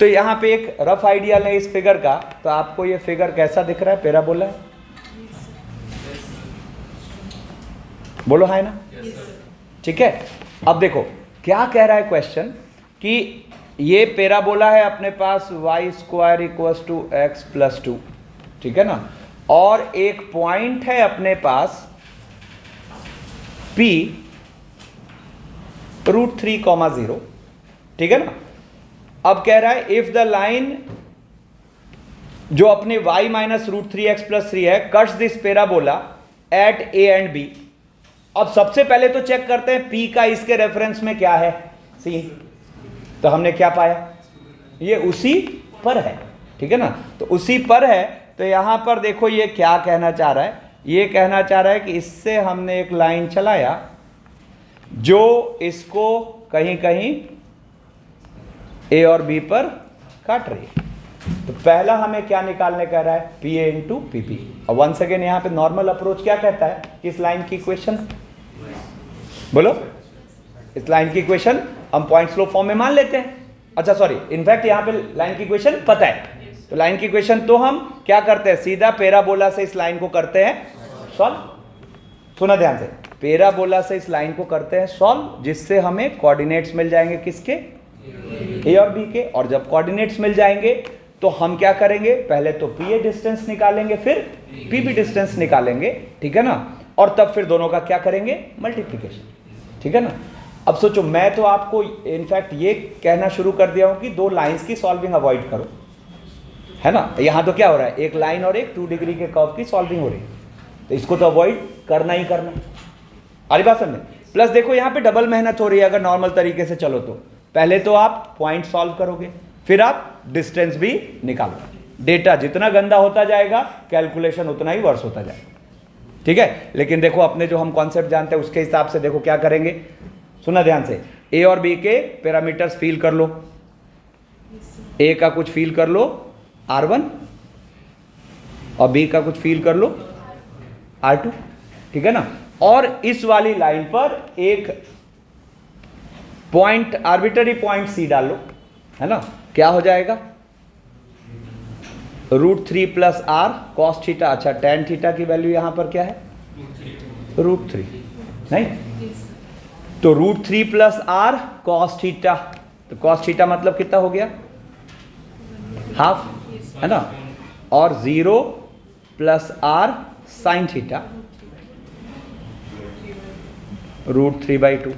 A: तो यहां पे एक रफ आइडिया लें इस फिगर का, तो आपको ये फिगर कैसा दिख रहा है, पैराबोला है, बोलो है ना, ठीक है। अब देखो क्या कह रहा है क्वेश्चन कि ये पैराबोला है अपने पास y² = x + 2, ठीक है ना। और एक पॉइंट है अपने पास p √3, 0, ठीक है ना। अब कह रहा है इफ द लाइन जो अपने y - √3x + 3 है cuts this parabola at a and b, अब सबसे पहले तो चेक करते हैं P का इसके रेफरेंस में क्या है, C। तो हमने क्या पाया, ये उसी पर है, ठीक है ना। तो उसी पर है, तो यहां पर देखो ये क्या कहना चाह रहा है, ये कहना चाह रहा है कि इससे हमने एक लाइन चलाया जो इसको कहीं कहीं A और B पर काट रही है। तो पहला हमें क्या निकालने कह रहा है, PA इंटू PP। और वंस अगेन यहाँ पे नॉर्मल अप्रोच क्या कहता है, इस लाइन की इक्वेशन, बोलो, इस लाइन की इक्वेशन हम पॉइंट स्लोप फॉर्म में मान लेते हैं। अच्छा सॉरी, इनफैक्ट यहाँ पे लाइन की इक्वेशन पता है, तो लाइन की इक्वेशन तो हम क्या करते हैं, सीधा पैराबोला से इस लाइन को करते हैं सॉल्व। सुना ध्यान से, पैराबोला से इस लाइन को करते हैं सॉल्व, जिससे हमें कोऑर्डिनेट्स मिल जाएंगे किसके, A और B के। और जब कोऑर्डिनेट्स मिल जाएंगे तो हम क्या करेंगे, पहले तो PA डिस्टेंस निकालेंगे, फिर PB डिस्टेंस निकालेंगे, ठीक है ना। और तब फिर दोनों का क्या करेंगे, मल्टीप्लिकेशन, ठीक है ना। अब सोचो, मैं तो आपको इनफैक्ट ये कहना शुरू कर दिया हूं कि दो लाइंस की सॉल्विंग अवॉइड करो, है ना। यहां तो क्या हो रहा है, एक लाइन और एक 2 डिग्री के कर्व की सॉल्विंग हो रही है, तो इसको तो अवॉइड करना ही करना। अरे बात समझे। प्लस देखो यहाँ पे डबल मेहनत हो रही है, अगर नॉर्मल तरीके से चलो तो पहले तो आप पॉइंट सॉल्व करोगे, फिर आप डिस्टेंस भी निकालोगे। डेटा जितना गंदा होता जाएगा, कैलकुलेशन उतना ही वर्स होता जाएगा, ठीक है। लेकिन देखो अपने जो हम कॉन्सेप्ट जानते हैं उसके हिसाब से देखो क्या करेंगे, सुना ध्यान से। A और B के पैरामीटर्स फील कर लो, A का कुछ फील कर लो R1 और B का कुछ फील कर लो R2, ठीक है ना। और इस वाली लाइन पर एक पॉइंट, आर्बिटरी पॉइंट C डाल लो, है ना। क्या हो जाएगा, √3 प्लस R cos थीटा। अच्छा, tan थीटा की वैल्यू यहां पर क्या है, √3, नहीं तो √3 प्लस R cos थीटा। तो cos थीटा मतलब कितना हो गया, हाफ, है ना। और 0 प्लस R sin थीटा √3/2।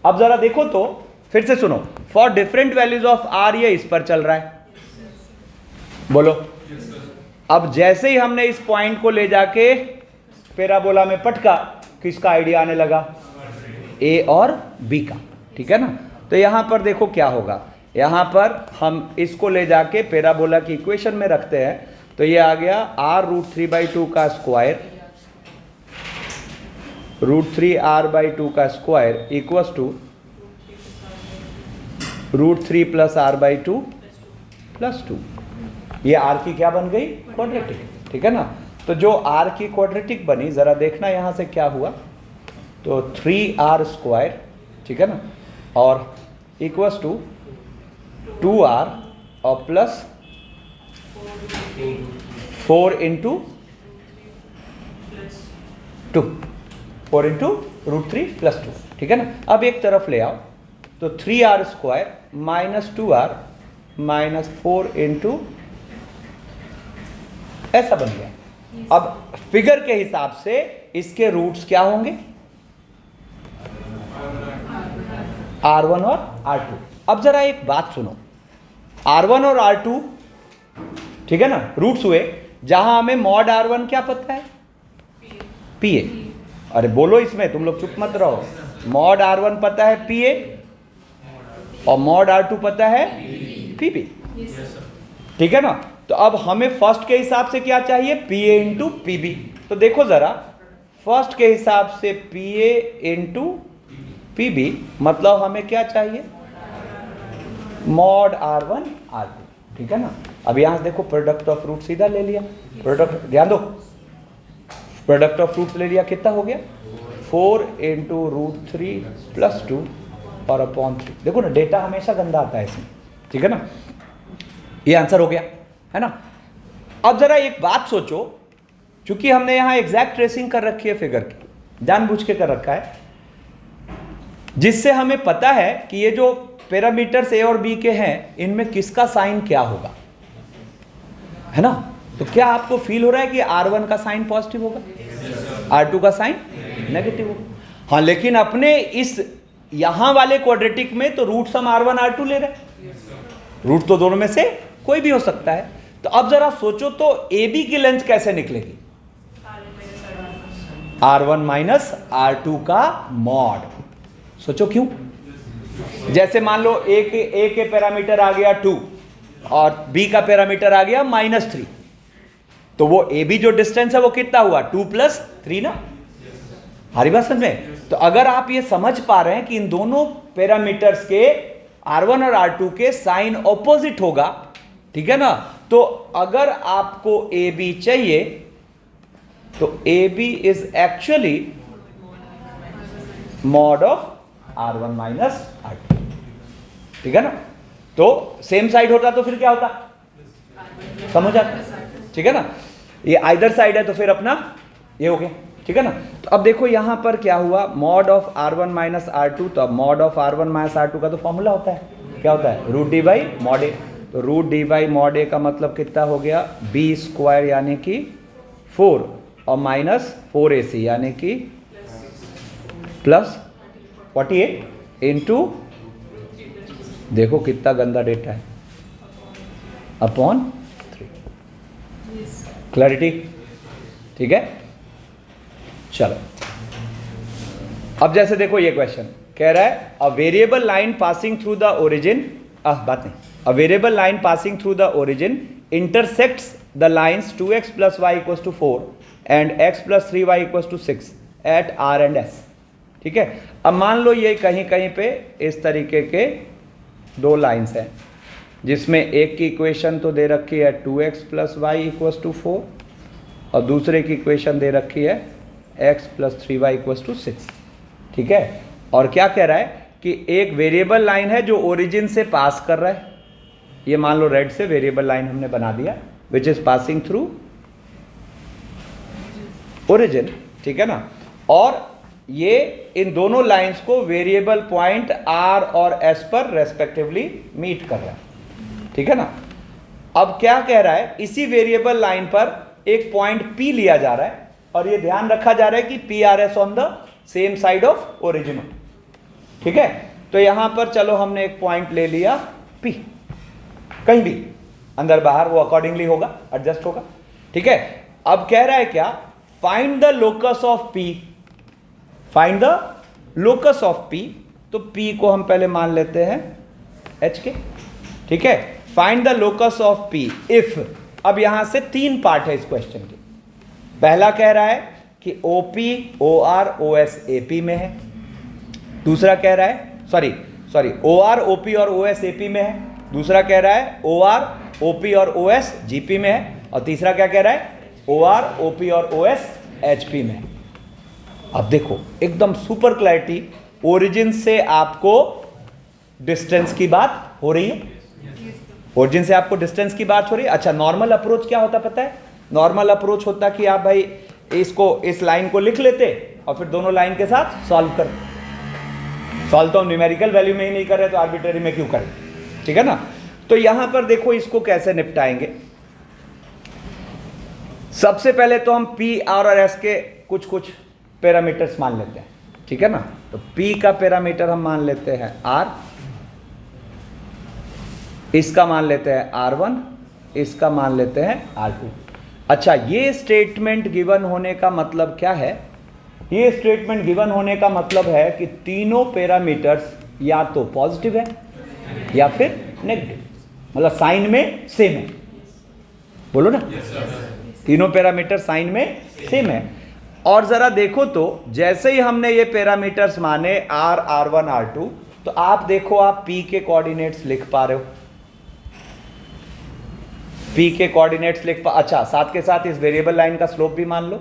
A: अब जरा देखो तो फिर से सुनो, for different values of R ये इस पर चल रहा है, बोलो। अब जैसे ही हमने इस पॉइंट को ले जाके पैराबोला में पटका, किसका आइडिया आने लगा, A और B का, ठीक है ना। तो यहां पर देखो क्या होगा, यहां पर हम इसको ले जाके पैराबोला की इक्वेशन में रखते हैं, तो ये आ गया R √3/2 का स्क्वायर, √3R/2 का square equals to √3 plus R/2 plus 2। ये R की क्या बन गई, क्वाड्रेटिक, ठीक है ना। तो जो R की क्वाड्रेटिक बनी, जरा देखना यहां से क्या हुआ, तो 3R स्क्वायर, ठीक है ना, और इक्वल्स टू 2R और प्लस 4 इंटू 2, 4 इंटू √3 प्लस 2, ठीक है ना। अब एक तरफ ले आओ, तो 3R square minus 2R minus 4 into, ऐसा बन गया। अब फिगर के हिसाब से इसके रूट्स क्या होंगे, R1 और R2। अब जरा एक बात सुनो, R1 और R2, ठीक है ना, रूट्स हुए, जहां हमें मॉड R1 क्या पता है, PA। अरे बोलो इसमें, तुम लोग चुप मत रहो। मॉड R1 पता है PA और मॉड R2 पता है PB, ठीक है ना। तो अब हमें फर्स्ट के हिसाब से क्या चाहिए, PA इंटू PB। तो देखो जरा, फर्स्ट के हिसाब से PA इंटू PB मतलब हमें क्या चाहिए, मॉड R1 R2, ठीक है ना। अब यहां से देखो प्रोडक्ट ऑफ रूट सीधा ले लिया, प्रोडक्ट ध्यान दो, प्रोडक्ट ऑफ रूट्स ले लिया, कितना हो गया 4 इंटू √3 प्लस 2 और अपॉन 3। देखो ना, डेटा हमेशा गंदा आता है इसमें, ठीक है ना। ये आंसर हो गया, है ना। अब जरा एक बात सोचो, चूंकि हमने यहां एग्जैक्ट ट्रेसिंग कर रखी है फिगर की, जानबूझ के कर रखा है, जिससे हमें पता है कि ये जो पैरामीटर्स A और B के हैं, इनमें किसका साइन क्या होगा, है ना। तो क्या आपको फील हो रहा है कि R1 का साइन पॉजिटिव होगा, R2 का साइन नेगेटिव होगा। हाँ, लेकिन अपने इस यहां वाले क्वाड्रेटिक में तो रूट्स हम R1 R2 ले रहे हैं, रूट तो दोनों में से कोई भी हो सकता है। तो अब जरा सोचो तो AB की लेंथ कैसे निकलेगी, R1 माइनस R2 का मॉड। सोचो क्यों? जैसे मान लो ए के पैरामीटर आ गया 2 और बी का पैरामीटर आ गया -3, तो वो ए बी जो डिस्टेंस है वो कितना हुआ? 2 + 3 ना। हमारी बात समझ में? तो अगर आप ये समझ पा रहे हैं कि इन दोनों पैरामीटर्स के R1 और R2 के साइन ऑपोजिट होगा, ठीक है ना, तो अगर आपको ए बी चाहिए तो A B is actually mod of R1 minus R2, ठीक है ना। तो सेम साइड होता तो फिर क्या होता? समझ आता, ठीक है ना। ये आइदर साइड है तो फिर अपना ये हो गया, ठीक है ना। तो अब देखो यहां पर क्या हुआ, mod of R1 minus R2, तो अब mod of R1 minus R2 का तो फॉर्मूला होता है, क्या होता है? √d बाई मॉड ए। तो √d बाई मॉड ए का मतलब कितना हो गया? b² यानी कि 4 और माइनस 4ac यानी कि प्लस 48 इंटू, देखो कितना गंदा डेटा है, अपॉन 3। क्लैरिटी? ठीक है, चलो अब जैसे देखो ये क्वेश्चन कह रहा है a variable line passing through the origin, बात नहीं, a variable line passing through the origin intersects the lines 2x + y = 4 and x + 3y = 6 at R and S, ठीक है। अब मान लो ये कहीं कहीं पे इस तरीके के दो लाइन्स हैं जिसमें एक की इक्वेशन तो दे रखी है 2x + y = 4 और दूसरे की इक्वेशन दे रखी है x + 3y = 6, ठीक है। और क्या कह रहा है कि एक वेरिएबल लाइन है जो ओरिजिन से पास कर रहा है, ये मान लो रेड से वेरिएबल लाइन हमने बना दिया which is passing through origin, ठीक है ना। और ये इन दोनों लाइंस को वेरिएबल पॉइंट R और S पर रेस्पेक्टिवली मीट कर रहा है, ठीक है ना। अब क्या कह रहा है, इसी वेरिएबल लाइन पर एक पॉइंट P लिया जा रहा है और ये ध्यान रखा जा रहा है कि PRS on the same side of origin, ठीक है। तो यहां पर चलो हमने एक पॉइंट ले लिया P, कहीं भी अंदर बाहर वो अकॉर्डिंगली होगा, एडजस्ट होगा, ठीक है। अब कह रहा है क्या, find the locus of P, find the locus of P। तो P को हम पहले मान लेते हैं H के, ठीक है। Find the locus of P if, अब यहां से 3 पार्ट है इस क्वेश्चन के। पहला कह रहा है कि OP OR OS AP में है, दूसरा कह रहा है सॉरी OR OP और OS AP में है, दूसरा कह रहा है OR OP और OS GP में है, और तीसरा क्या कह रहा है, OR OP और OS HP में है। अब देखो एकदम सुपर क्लैरिटी, ओरिजिन से आपको डिस्टेंस की बात हो रही है, ओरिजिन से आपको डिस्टेंस की बात हो रही है। अच्छा, नॉर्मल अप्रोच क्या होता पता है? नॉर्मल अप्रोच होता कि आप भाई इसको, इस लाइन को लिख लेते और फिर दोनों लाइन के साथ सॉल्व करते। सॉल्व तो हम न्यूमेरिकल वैल्यू में ही नहीं कर रहे तो आर्बिट्रेरी में क्यों करें, ठीक है ना। तो यहां पर देखो इसको कैसे निपटाएंगे। सबसे पहले तो हम P R और S के कुछ कुछ पैरामीटर्स मान लेते हैं, ठीक है ना। तो P का पैरामीटर हम मान लेते हैं R, इसका मान लेते हैं R1, इसका मान लेते हैं R2। अच्छा, ये स्टेटमेंट गिवन होने का मतलब क्या है? ये स्टेटमेंट गिवन होने का मतलब है कि तीनों पैरामीटर्स या तो पॉजिटिव है या फिर नेगेटिव, मतलब साइन में सेम है, बोलो ना। तीनों पैरामीटर साइन में सेम है। और जरा देखो तो जैसे ही हमने ये पैरामीटर्स माने R R1 R2, तो आप देखो आप P के कोऑर्डिनेट्स लिख पा रहे हो, P के कोऑर्डिनेट्स लिख पा, अच्छा साथ के साथ इस वेरिएबल लाइन का स्लोप भी मान लो,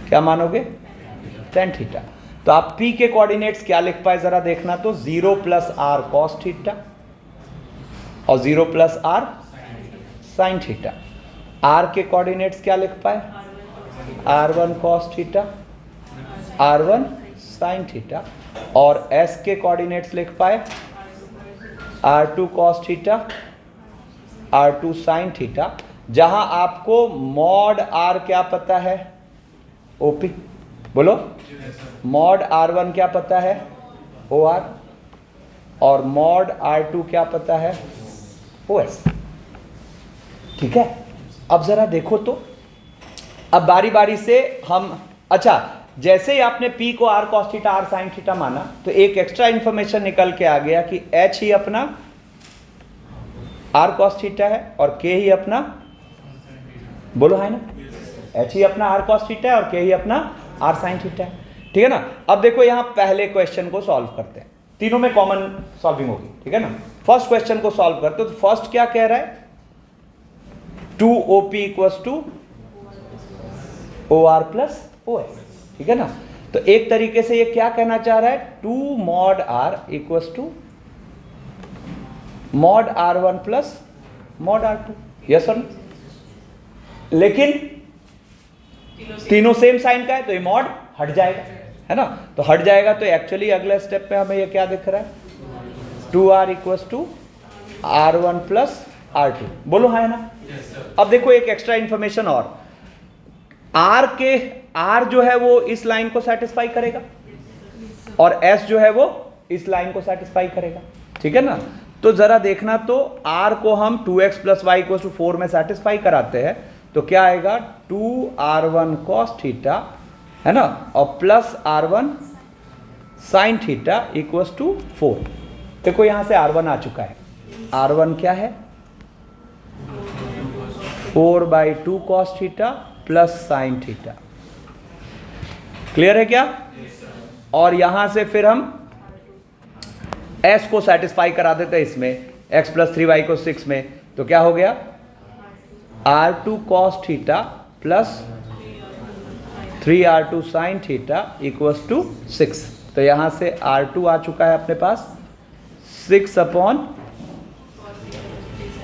A: क्या मानोगे? tan theta. तो आप P के कोऑर्डिनेट्स क्या लिख पाए जरा देखना, तो 0 + R cos थीटा और 0 + R sin थीटा। R के कोऑर्डिनेट्स क्या लिख पाए? R1 cos theta, R1 sin theta. और S के कोऑर्डिनेट्स लिख पाए R2 cos theta, R2 sin theta. जहां आपको मॉड R क्या पता है? OP, बोलो। मॉड R1 क्या पता है? OR। और मॉड R2 क्या पता है? OS, ठीक है। अब जरा देखो तो अब बारी बारी से हम, अच्छा जैसे ही आपने P को R cos theta R sin theta माना तो एक एक्स्ट्रा इंफॉर्मेशन निकल के आ गया कि H ही अपना R cos थीटा है और K ही अपना, बोलो है ना, H ही अपना R cos थीटा है और K ही अपना R sin थीटा है, ठीक है ना। अब देखो यहां पहले क्वेश्चन को सॉल्व करते हैं, तीनों में कॉमन सॉल्विंग होगी, ठीक है ना। फर्स्ट क्वेश्चन को सॉल्व करते हो तो फर्स्ट क्या कह रहा है, 2OP equals to OR plus OS, ठीक है ना। तो एक तरीके से ये क्या कहना चाह रहा है, 2 mod R equals to mod R1 plus mod R2, yes और नो। लेकिन तीनों सेम साइन का है तो ये मॉड हट जाएगा, है ना। तो हट जाएगा तो एक्चुअली अगले स्टेप पे हमें ये क्या दिख रहा है, 2R equals to R1 plus R2, बोलो है ना। अब देखो एक एक्स्ट्रा इंफॉर्मेशन और, R जो है वो इस लाइन को सेटिस्फाई करेगा और S जो है वो इस लाइन को सेटिस्फाई करेगा, ठीक है ना। तो जरा देखना, तो R को हम 2x plus Y equals to 4 में सेटिस्फाई कराते हैं तो क्या आएगा, 2R1 cos थीटा, है ना, और plus R1 sin theta equals to 4। देखो यहां से R1 आ चुका है, R1 क्या है, 4/2 cos theta plus sin theta, clear है क्या। और यहां से फिर हम S को सेटिस्फाई करा देते हैं इसमें, x प्लस 3y को 6 में, तो क्या हो गया, R2 cos theta plus 3R2 sin theta equals to 6। तो यहां से R2 आ चुका है अपने पास 6 upon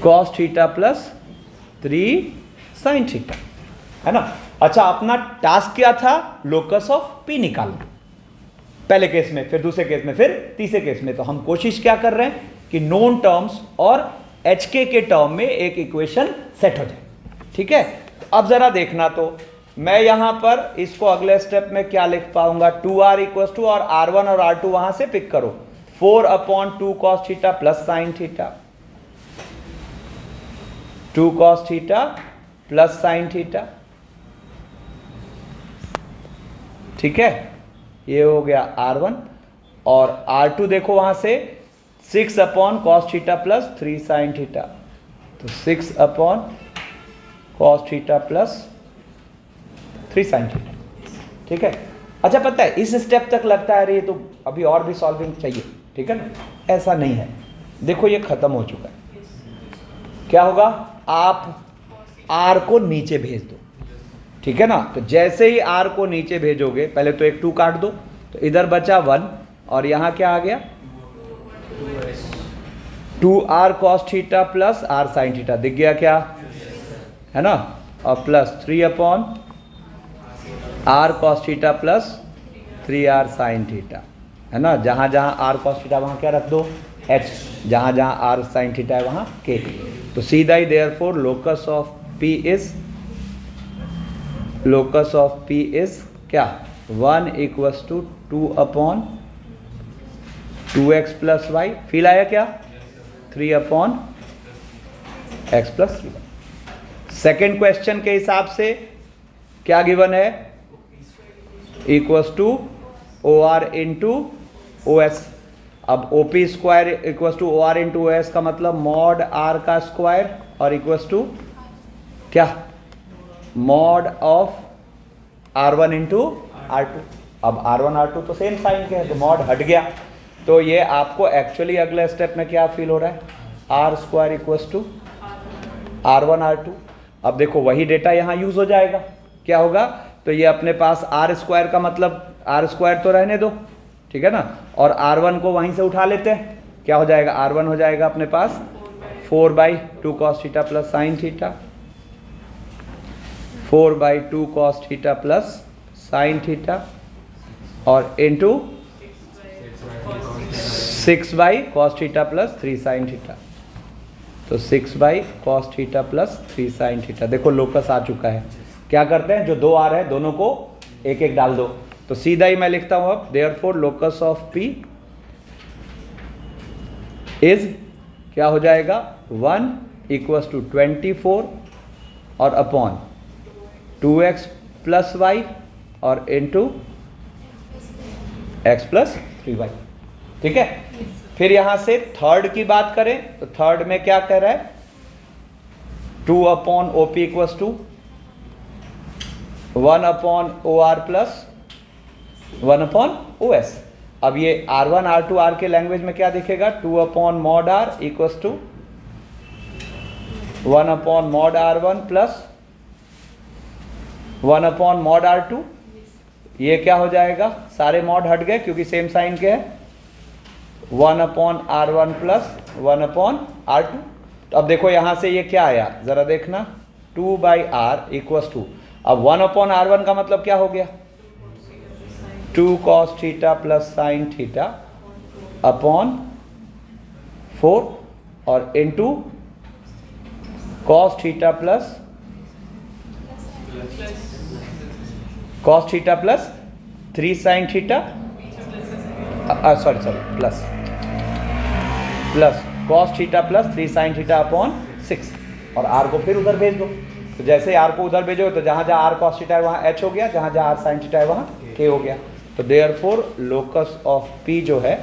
A: cos theta plus 3 sin theta, है ना। अच्छा अपना टास्क क्या था, लोकस ऑफ P निकालना, पहले केस में, फिर दूसरे केस में, फिर तीसरे केस में। तो हम कोशिश क्या कर रहे हैं कि नोन टर्म्स और HK के टर्म में एक इक्वेशन सेट हो जाए, ठीक है। अब जरा देखना, तो मैं यहां पर इसको अगले स्टेप में क्या लिख पाऊंगा, 2R इक्वल्स टू, और R1 और R2 वहां से पिक करो, 4/2 cos theta plus sine theta, 2 cos theta plus sine theta, ठीक है। ये हो गया R1 और R2 देखो वहां से 6/cos theta plus 3 sin theta, तो 6/cos theta plus 3 sin theta, ठीक है। अच्छा पता है इस स्टेप तक लगता है अरे तो अभी और भी सॉल्विंग चाहिए, ठीक है ना, ऐसा नहीं है। देखो ये खत्म हो चुका है, क्या होगा, आप R को नीचे भेज दो, ठीक है ना। तो जैसे ही R को नीचे भेजोगे, पहले तो एक 2 काट दो, तो इधर बचा 1 और यहां क्या आ गया, 2R cos theta plus R sin theta, दिख गया क्या, है ना, और plus 3/R cos theta plus 3R sin theta, है ना। जहां जहां R cos थीटा वहां क्या रख दो, H, जहां जहां R sin थीटा है वहां K। तो सीधा ही therefore locus of P is क्या, 1 equals to 2/2x plus y, feel आया क्या, 3/x प्लस 3। सेकेंड क्वेश्चन के हिसाब से क्या गिवन है, equals to OR into OS। अब OP square equals to OR into OS का मतलब मॉड R का स्क्वायर और इक्वल्स टू क्या, mod of R1 into R2। अब R1 R2 तो सेम साइन के हैं तो मॉड हट गया, तो ये आपको एक्चुअली अगले स्टेप में क्या फील हो रहा है, R square equals to R1 R2। अब देखो वही डेटा यहाँ यूज हो जाएगा, क्या होगा, तो ये अपने पास R स्क्वायर का मतलब R स्क्वायर तो रहने दो, ठीक है ना, और R1 को वहीं से उठा लेते हैं, क्या हो जाएगा, R1 हो जाएगा अपने पास 4/2 cos theta plus sine theta, 4/2 cos theta plus sine theta, और into 6/cos theta plus 3 sine theta, तो 6/cos theta plus 3 sine theta. देखो लोकस आ चुका है, क्या करते हैं, जो दो आ रहे हैं दोनों को एक एक डाल दो, तो सीधा ही मैं लिखता हूं अब, therefore locus of P is क्या हो जाएगा, 1 इक्वल्स टू 24 और अपॉन 2x प्लस वाई और इंटू x प्लस 3y। ठीक है, फिर यहां से थर्ड की बात करें तो थर्ड में क्या कह रहा है, 2 upon OP equals to 1 upon OR plus 1 upon OS। अब ये R1 R2 R के लैंग्वेज में क्या दिखेगा, 2 upon mod R equals to 1 upon mod R1 plus 1 upon mod R2। ये क्या हो जाएगा, सारे मॉड हट गए क्योंकि सेम साइन के हैं, 1 upon R1 plus 1 upon R2। तो अब देखो यहां से ये क्या आया, जरा देखना, 2 बाई R इक्वल्स टू, अब 1 अपॉन R1 का मतलब क्या हो गया, 2 cos theta plus sine theta upon 4 और into cos theta plus cos theta plus 3 sine theta, sorry plus cos theta plus 3 sine theta upon 6 और r को फिर उधर भेज दो। तो जैसे r को उधर भेजो तो जहां जहां r cos थीटा है वहां h हो गया, जहां जहां r साइन थीटा है वहां k हो गया। तो देयरफॉर लोकस ऑफ p जो है,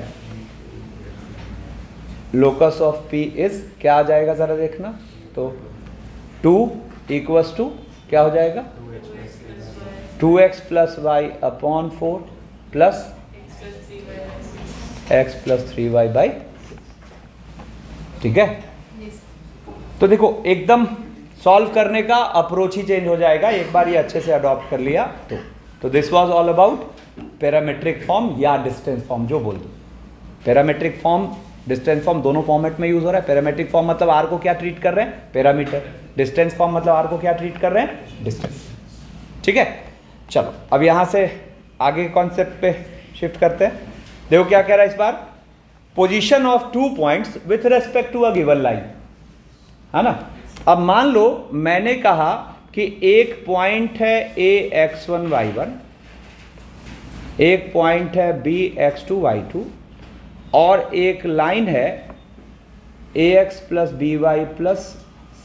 A: लोकस ऑफ p इज क्या आ जाएगा, जरा देखना, तो 2 इक्वल्स टू क्या हो जाएगा, 2x plus y upon 4 plus x plus 3y by. ठीक है, तो देखो एकदम सॉल्व करने का अप्रोच ही चेंज हो जाएगा एक बार ये अच्छे से अडॉप्ट कर लिया तो this was all about parametric form या डिस्टेंस फॉर्म, जो बोल दो। पैरामेट्रिक फॉर्म डिस्टेंस फॉर्म दोनों फॉर्मेट में यूज हो रहा है। पैरामेट्रिक फॉर्म मतलब आर को क्या ट्रीट कर रहे हैं, पैरामीटर। डिस्टेंस फॉर्म मतलब आर को क्या ट्रीट कर रहे हैं, डिस्टेंस। ठीक है, चलो अब यहां से आगे कॉन्सेप्ट पे शिफ्ट करते हैं। देखो क्या कह रहा है इस बार, position of 2 points with respect to a given line, है ना। अब मान लो मैंने कहा कि एक पॉइंट है a x1 y1, एक पॉइंट है b x2 y2 और एक लाइन है ax plus B y plus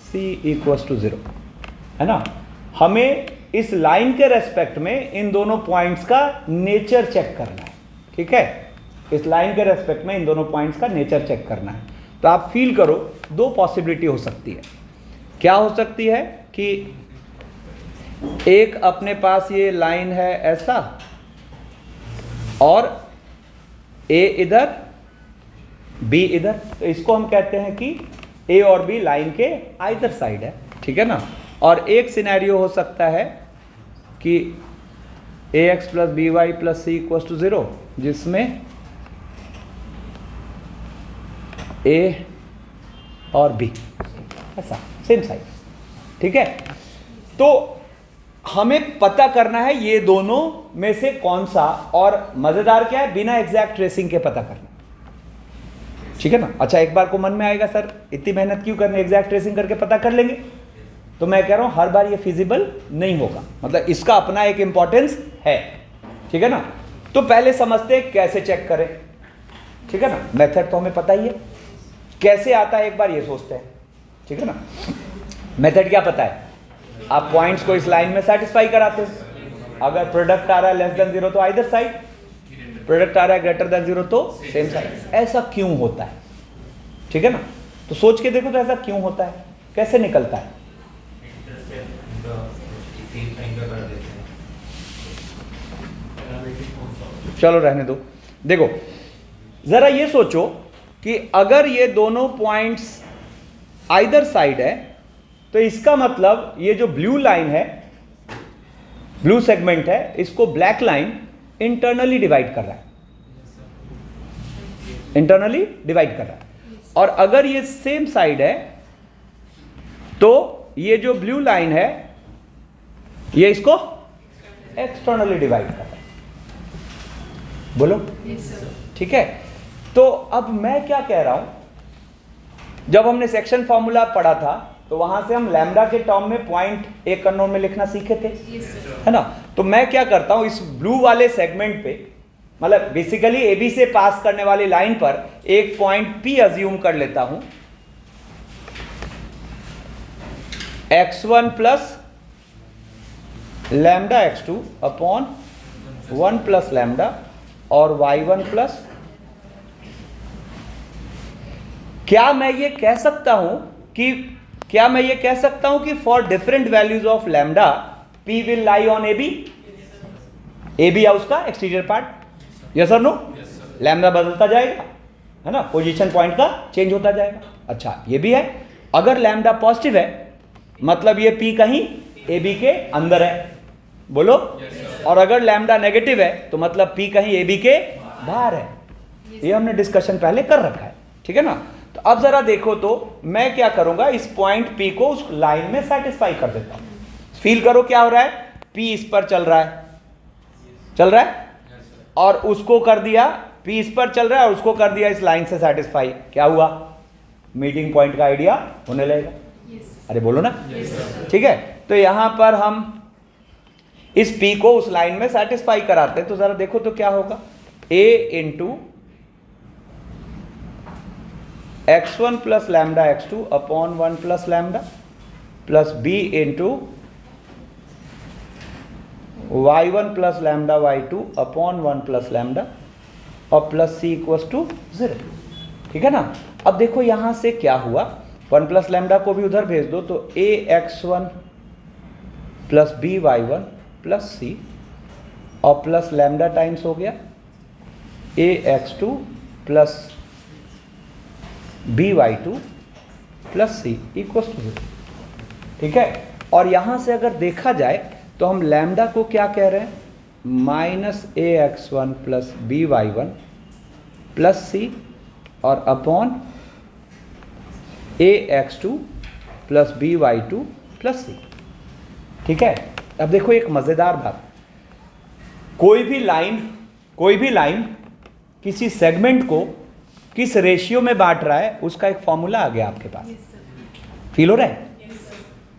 A: C equals to 0, है ना। हमें इस लाइन के रेस्पेक्ट में इन दोनों पॉइंट्स का नेचर चेक करना है। ठीक है, इस लाइन के रेस्पेक्ट में इन दोनों पॉइंट्स का नेचर चेक करना है। तो आप फील करो दो पॉसिबिलिटी हो सकती है। क्या हो सकती है कि एक अपने पास ये लाइन है ऐसा और ए इधर बी इधर, तो इसको हम कहते हैं कि ए और बी लाइन के आइदर साइड है। ठीक है ना। और एक सिनेरियो हो सकता है कि a x plus B y plus C equals to 0, जिसमें ए और बी ऐसा सेम साइड। ठीक है, तो हमें पता करना है ये दोनों में से कौन सा, और मजेदार क्या है, बिना एग्जैक्ट ट्रेसिंग के पता करना। ठीक है ना। अच्छा, एक बार को मन में आएगा सर इतनी मेहनत क्यों करनी, एग्जैक्ट ट्रेसिंग करके पता कर लेंगे। तो मैं कह रहा हूं हर बार ये फिजिबल नहीं होगा, मतलब इसका अपना एक इंपॉर्टेंस है। ठीक है ना। तो पहले समझते हैं कैसे चेक करें। ठीक है ना, मेथड तो हमें पता ही है, कैसे आता है एक बार ये सोचते हैं। ठीक है ना। मेथड क्या पता है, आप पॉइंट्स को इस लाइन में सेटिस्फाई कराते हैं। अगर प्रोडक्ट आ रहा है लेस देन 0 तो आइदर साइड, प्रोडक्ट आ रहा है ग्रेटर देन 0 तो सेम साइड। ऐसा क्यों होता है? ठीक है ना। तो सोच के देखो तो ऐसा क्यों होता है, कैसे निकलता है। चलो रहने दो। देखो जरा ये सोचो कि अगर ये दोनों पॉइंट्स आइदर साइड है तो इसका मतलब ये जो ब्लू लाइन है, ब्लू सेगमेंट है, इसको ब्लैक लाइन इंटरनली डिवाइड कर रहा है, इंटरनली डिवाइड कर रहा है। और अगर ये सेम साइड है तो ये जो ब्लू लाइन है ये इसको एक्सटर्नली डिवाइड कर रहा है। बोलो। ठीक है। तो अब मैं क्या कह रहा हूं, जब हमने सेक्शन फॉर्मूला पढ़ा था तो वहां से हम लैम्डा के टर्म में पॉइंट एक अननोन में लिखना सीखे थे, है ना। तो मैं क्या करता हूं, इस ब्लू वाले सेगमेंट पे, मतलब बेसिकली एबी से पास करने वाली लाइन पर एक पॉइंट पी अज्यूम कर लेता हूं, x1 plus lambda x2 upon 1 plus lambda और y1 प्लस, क्या मैं ये कह सकता हूं कि for different values of lambda p will lie on AB? AB है उसका एक्सटीरियर पार्ट, यस और नो? लैम्डा बदलता जाएगा, है ना, पोजीशन पॉइंट का चेंज होता जाएगा। अच्छा, ये भी है, अगर लैम्डा पॉजिटिव है मतलब ये p कहीं AB के अंदर है, बोलो। और अगर लैम्डा नेगेटिव है तो मतलब p कहीं AB के बाहर है। ये हमने डिस्कशन पहले कर रखा है, ठीक है ना। तो अब जरा देखो, तो मैं क्या करूंगा, इस पॉइंट P को उस लाइन में सेटिस्फाई कर देता हूं। फील करो क्या हो रहा है, P इस पर चल रहा है और उसको कर दिया, P इस पर चल रहा है और उसको कर दिया इस लाइन से सेटिस्फाई, क्या हुआ, मीटिंग पॉइंट का आइडिया होने लगेगा। अरे बोलो ना, ठीक है। तो यहां पर हम इस P को उस लाइन में सेटिस्फाई कराते हैं, तो जरा देखो तो क्या होगा, A into x1 plus lambda x2 upon 1 plus lambda plus b into y1 plus lambda y2 upon 1 plus lambda और प्लस c इक्वल्स टू 0, ठीक है ना। अब देखो यहां से क्या हुआ, 1 प्लस लैम्डा को भी उधर भेज दो, तो a x1 plus b y1 plus c और प्लस लैम्डा टाइम्स हो गया a x2 plus by2 plus C equal to 0, ठीक है। और यहां से अगर देखा जाए तो हम लैम्डा को क्या कह रहे हैं, minus ax1 plus by1 plus सी और upon ax2 plus by2 plus c, ठीक है। अब देखो एक मजेदार बात, कोई भी लाइन किसी सेगमेंट को किस रेशियो में बांट रहा है उसका एक फॉर्मूला आ गया आपके पास, फील हो रहा है।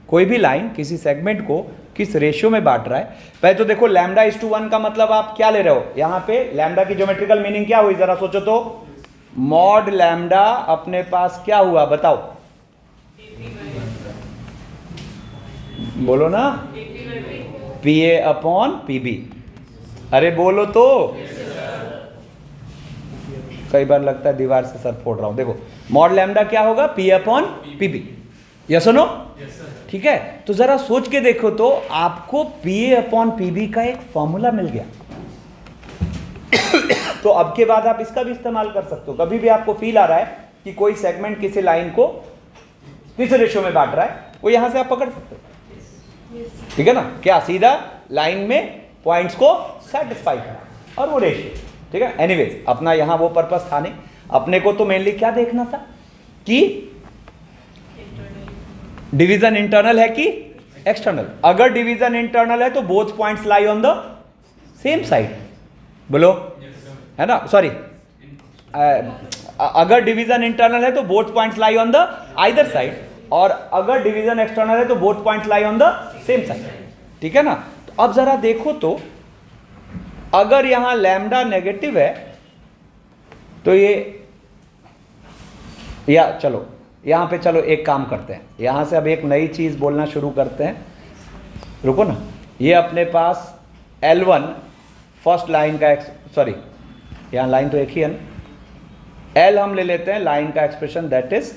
A: कोई भी लाइन किसी सेगमेंट को किस रेशियो में बांट रहा है, पहले तो देखो लैम्डा इज टू 1 का मतलब आप क्या ले रहे हो, यहां पे लैम्डा की ज्योमेट्रिकल मीनिंग क्या हुई, जरा सोचो तो, मॉड लैम्डा अपने पास क्या हुआ बताओ, बोलो ना, PA अपॉन PB, अरे बोलो तो। कई बार लगता है दीवार से सर फोड़ रहा हूं, देखो मॉड लैम्डा क्या होगा, P अपॉन PB, यस और नो, ठीक है। तो जरा सोच के देखो तो आपको PA अपॉन PB का एक फॉर्मूला मिल गया। तो अब के बाद आप इसका भी इस्तेमाल कर सकते हो, कभी भी आपको फील आ रहा है कि कोई सेगमेंट किसी लाइन को किस रेशियो में बांट रहा है, वो यहां से आप पकड़ सकते हो, ठीक है ना। क्या सीधा लाइन में पॉइंट्स को सेटिस्फाई करा और वो रेशियो, ठीक है। एनीवेज अपना यहां वो पर्पस था नहीं, अपने को तो मेनली क्या देखना था कि डिवीजन इंटरनल है कि एक्सटर्नल। अगर डिवीजन इंटरनल है तो both points lie on the same side, बोलो, है ना, सॉरी, अगर डिवीजन इंटरनल है तो both points lie on the either side, और अगर डिवीजन एक्सटर्नल है तो both points lie on the same side, ठीक है ना। तो अब जरा देखो तो, अगर यहां लैम्डा नेगेटिव है तो ये, या चलो यहां पे चलो एक काम करते हैं, यहां से अब एक नई चीज बोलना शुरू करते हैं, रुको ना। ये अपने पास L1 फर्स्ट लाइन का, सॉरी यहां लाइन तो एक ही है ना, L हम ले लेते हैं लाइन का expression, that is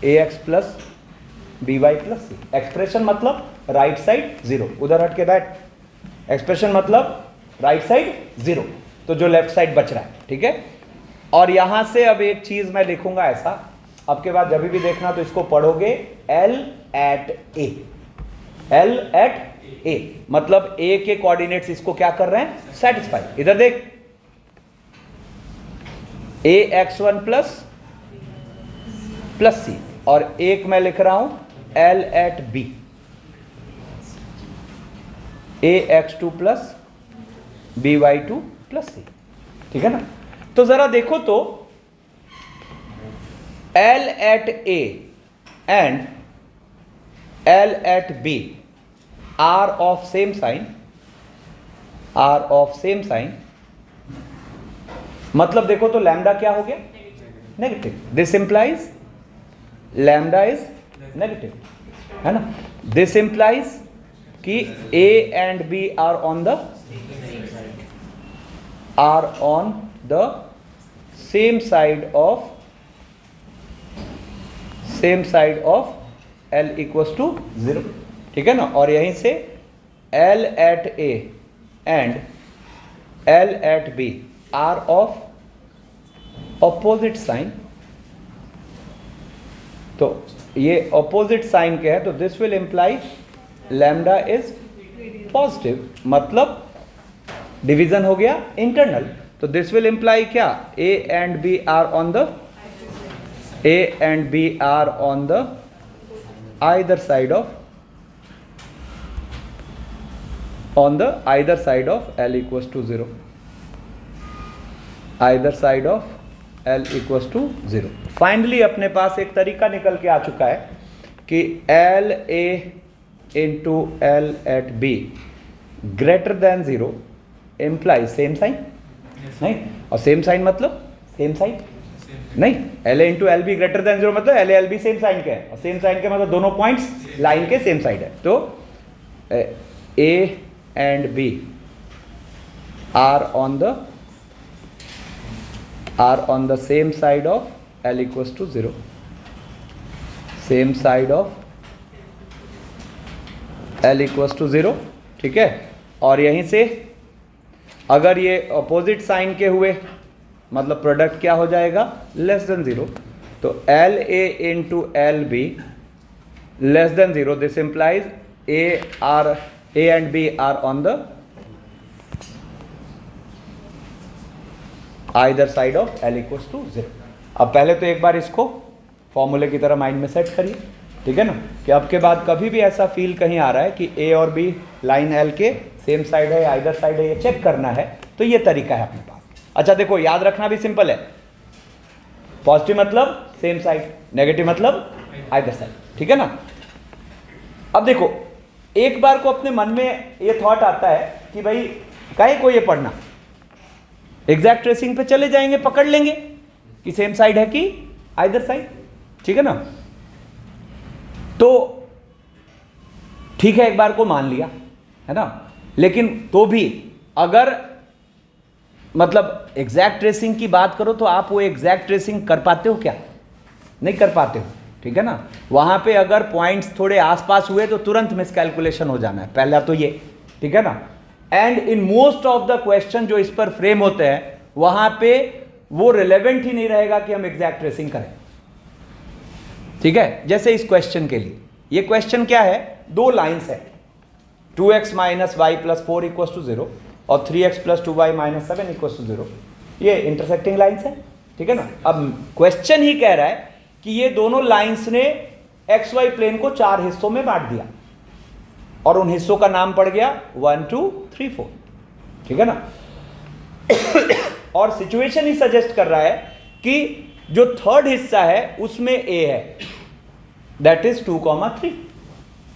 A: ax plus by plus C. Expression मतलब राइट साइड 0, उधर हट के बैठ, एक्सप्रेशन मतलब राइट साइड 0, तो जो लेफ्ट साइड बच रहा है, ठीक है। और यहां से अब एक चीज मैं लिखूंगा ऐसा, अब के बाद जब भी देखना तो इसको पढ़ोगे L at A, L at A मतलब A के कोऑर्डिनेट्स इसको क्या कर रहे हैं, सेटिस्फाई। इधर देख, ax1 प्लस सी, और एक मैं लिख रहा हूं L at B, ax2 plus by2 plus c, ठीक है ना। तो जरा देखो तो L at A and L at B are of same sign, मतलब देखो तो लैम्डा क्या हो गया, negative. This implies lambda is negative, है ना। दिस इंप्लाइज कि A and B are on the same side of L equals to 0, ठीक है ना। और यहीं से L at A and L at B are of opposite sign, तो ये opposite sign क्या है, तो this will imply lambda is positive, मतलब डिवीजन हो गया इंटरनल। तो दिस विल इम्प्लाई क्या, A and B are on the either side of L equals to 0, either side of L equals to 0। Finally अपने पास एक तरीका निकल के आ चुका है कि L A into L at B greater than 0 imply same sign, नहीं, और सेम साइन मतलब सेम साइड नहीं, L A into L B greater than 0 मतलब L A L B same sign के है, और सेम साइन के मतलब दोनों पॉइंट्स लाइन के सेम साइड है। तो A and B are on the same side of L equals to 0, same side of L equals to 0, ठीक है। और यहीं से अगर ये अपोजिट साइन के हुए मतलब प्रोडक्ट क्या हो जाएगा, लेस देन 0, तो L A into L B less than 0, this implies A and B are on the either side of L equals to 0। अब पहले तो एक बार इसको फॉर्मूले की तरह माइंड में सेट करिए, ठीक है ना, कि अब के बाद कभी भी ऐसा फील कहीं आ रहा है कि ए और बी लाइन एल के सेम साइड है, आइदर साइड है, ये चेक करना है, तो ये तरीका है अपने पास। अच्छा देखो, याद रखना भी सिंपल है, पॉजिटिव मतलब सेम साइड, नेगेटिव मतलब आइदर साइड, ठीक है ना। अब देखो, एक बार को अपने मन में ये थॉट आता है कि भाई काहे को ये पढ़ना, एग्जैक्ट ट्रेसिंग पे चले जाएंगे, पकड़ लेंगे कि सेम साइड है कि आइदर साइड, ठीक है ना। तो ठीक है, एक बार को मान लिया है ना, लेकिन तो भी अगर मतलब एग्जैक्ट ट्रेसिंग की बात करो तो आप वो एग्जैक्ट ट्रेसिंग कर पाते हो क्या, नहीं कर पाते हो, ठीक है ना। वहां पे अगर पॉइंट्स थोड़े आसपास हुए तो तुरंत मिसकैलकुलेशन हो जाना है, पहला तो ये, ठीक है ना। And in most of the question जो इस पर फ्रेम होते हैं वहां पे वो रिलेवेंट ही नहीं रहेगा कि हम एग्जैक्ट ट्रेसिंग करें, ठीक है। जैसे इस क्वेश्चन के लिए, ये क्वेश्चन क्या है, दो लाइंस है, 2x minus y plus 4 equals to 0 और 3x plus 2y minus 7 equals to 0, ये इंटरसेक्टिंग लाइंस है, ठीक है ना। अब क्वेश्चन ही कह रहा है कि ये दोनों लाइंस ने xy प्लेन को 4 हिस्सों में बांट दिया और उन हिस्सों का नाम पड़ गया 1 2 3 4, ठीक है ना। और सिचुएशन ही सजेस्ट कर रहा है कि जो थर्ड हिस्सा है उसमें a है, दैट इज 2,3,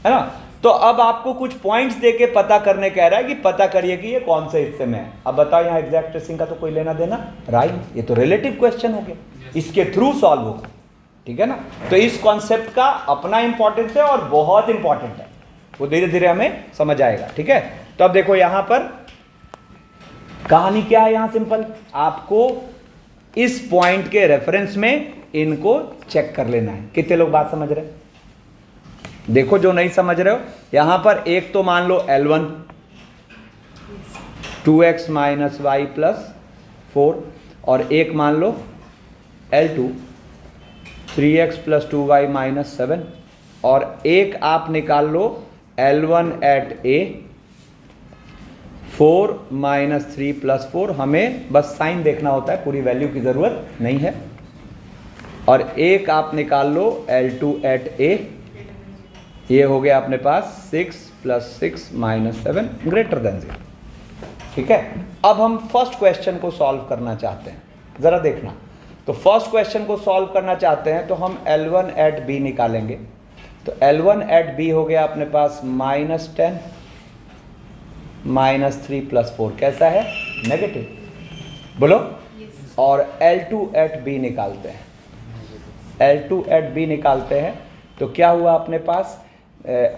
A: है ना। तो अब आपको कुछ पॉइंट्स देके पता करने कह रहा है कि पता करिए कि ये कौन से हिस्से में है। अब बताओ, यहां एग्जैक्ट ट्रेसिंग का तो कोई लेना देना राइट, ये तो रिलेटिव क्वेश्चन हो गया, इसके थ्रू सॉल्व होगा, ठीक है ना। तो इस कॉन्सेप्ट का अपना इंपॉर्टेंस है और बहुत इंपॉर्टेंट है, वो धीरे धीरे हमें समझ आएगा, ठीक है। तो अब देखो यहां पर कहानी क्या है, यहां सिंपल, आपको इस पॉइंट के रेफरेंस में इनको चेक कर लेना है। कितने लोग बात समझ रहे हैं? देखो जो नहीं समझ रहे हो, यहां पर एक तो मान लो L1 2x minus y plus 4 और एक मान लो L2 3x plus 2y minus 7 और एक आप निकाल लो L1 at A 4 minus 3 plus 4, हमें बस साइन देखना होता है, पूरी वैल्यू की जरूरत नहीं है। और एक आप निकाल लो L2 एट A, ये हो गया अपने पास 6 प्लस 6 माइनस 7 ग्रेटर देन 0, ठीक है। अब हम फर्स्ट क्वेश्चन को सॉल्व करना चाहते हैं, जरा देखना। तो फर्स्ट क्वेश्चन को सॉल्व करना चाहते हैं तो हम L1 एट B निकालेंगे। तो L1 एट B हो गया अपने पास माइनस 10 माइनस 3 प्लस 4, कैसा है, नेगेटिव, बोलो। और L2 एट B निकालते हैं, L2 एट B निकालते हैं तो क्या हुआ अपने पास,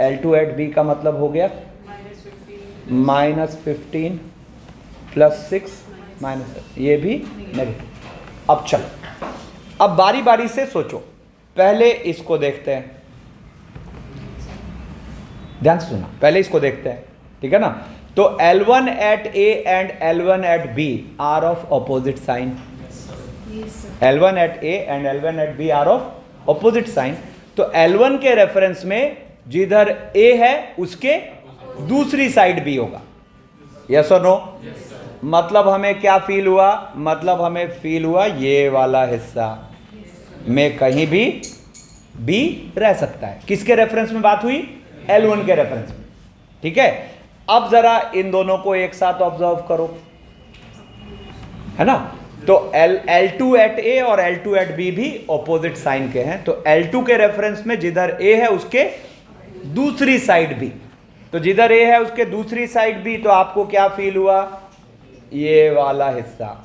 A: L2 एट B का मतलब हो गया -15 + 6 - ये भी नेगेटिव। अब चलो, अब बारी बारी से सोचो, पहले इसको देखते हैं, ध्यान से सुना, पहले इसको देखते हैं, ठीक है ना। तो L1 at A and L1 at B are of opposite sign। L1 at A and L1 at B are of opposite sign। तो L1 के रेफरेंस में जिधर A है उसके दूसरी साइड B होगा। यस और नो? मतलब हमें क्या फील हुआ? मतलब हमें फील हुआ ये वाला हिस्सा में कहीं भी B रह सकता है। किसके रेफरेंस में बात हुई? L1 के रेफरेंस में, ठीक है। अब जरा इन दोनों को एक साथ ऑब्जर्व करो, है ना। तो L2 at A और L2 at B भी ऑपोजिट साइन के हैं। तो L2 के रेफरेंस में जिधर A है उसके दूसरी साइड B, तो जिधर A है उसके दूसरी साइड B, तो आपको क्या फील हुआ? ये वाला हिस्सा।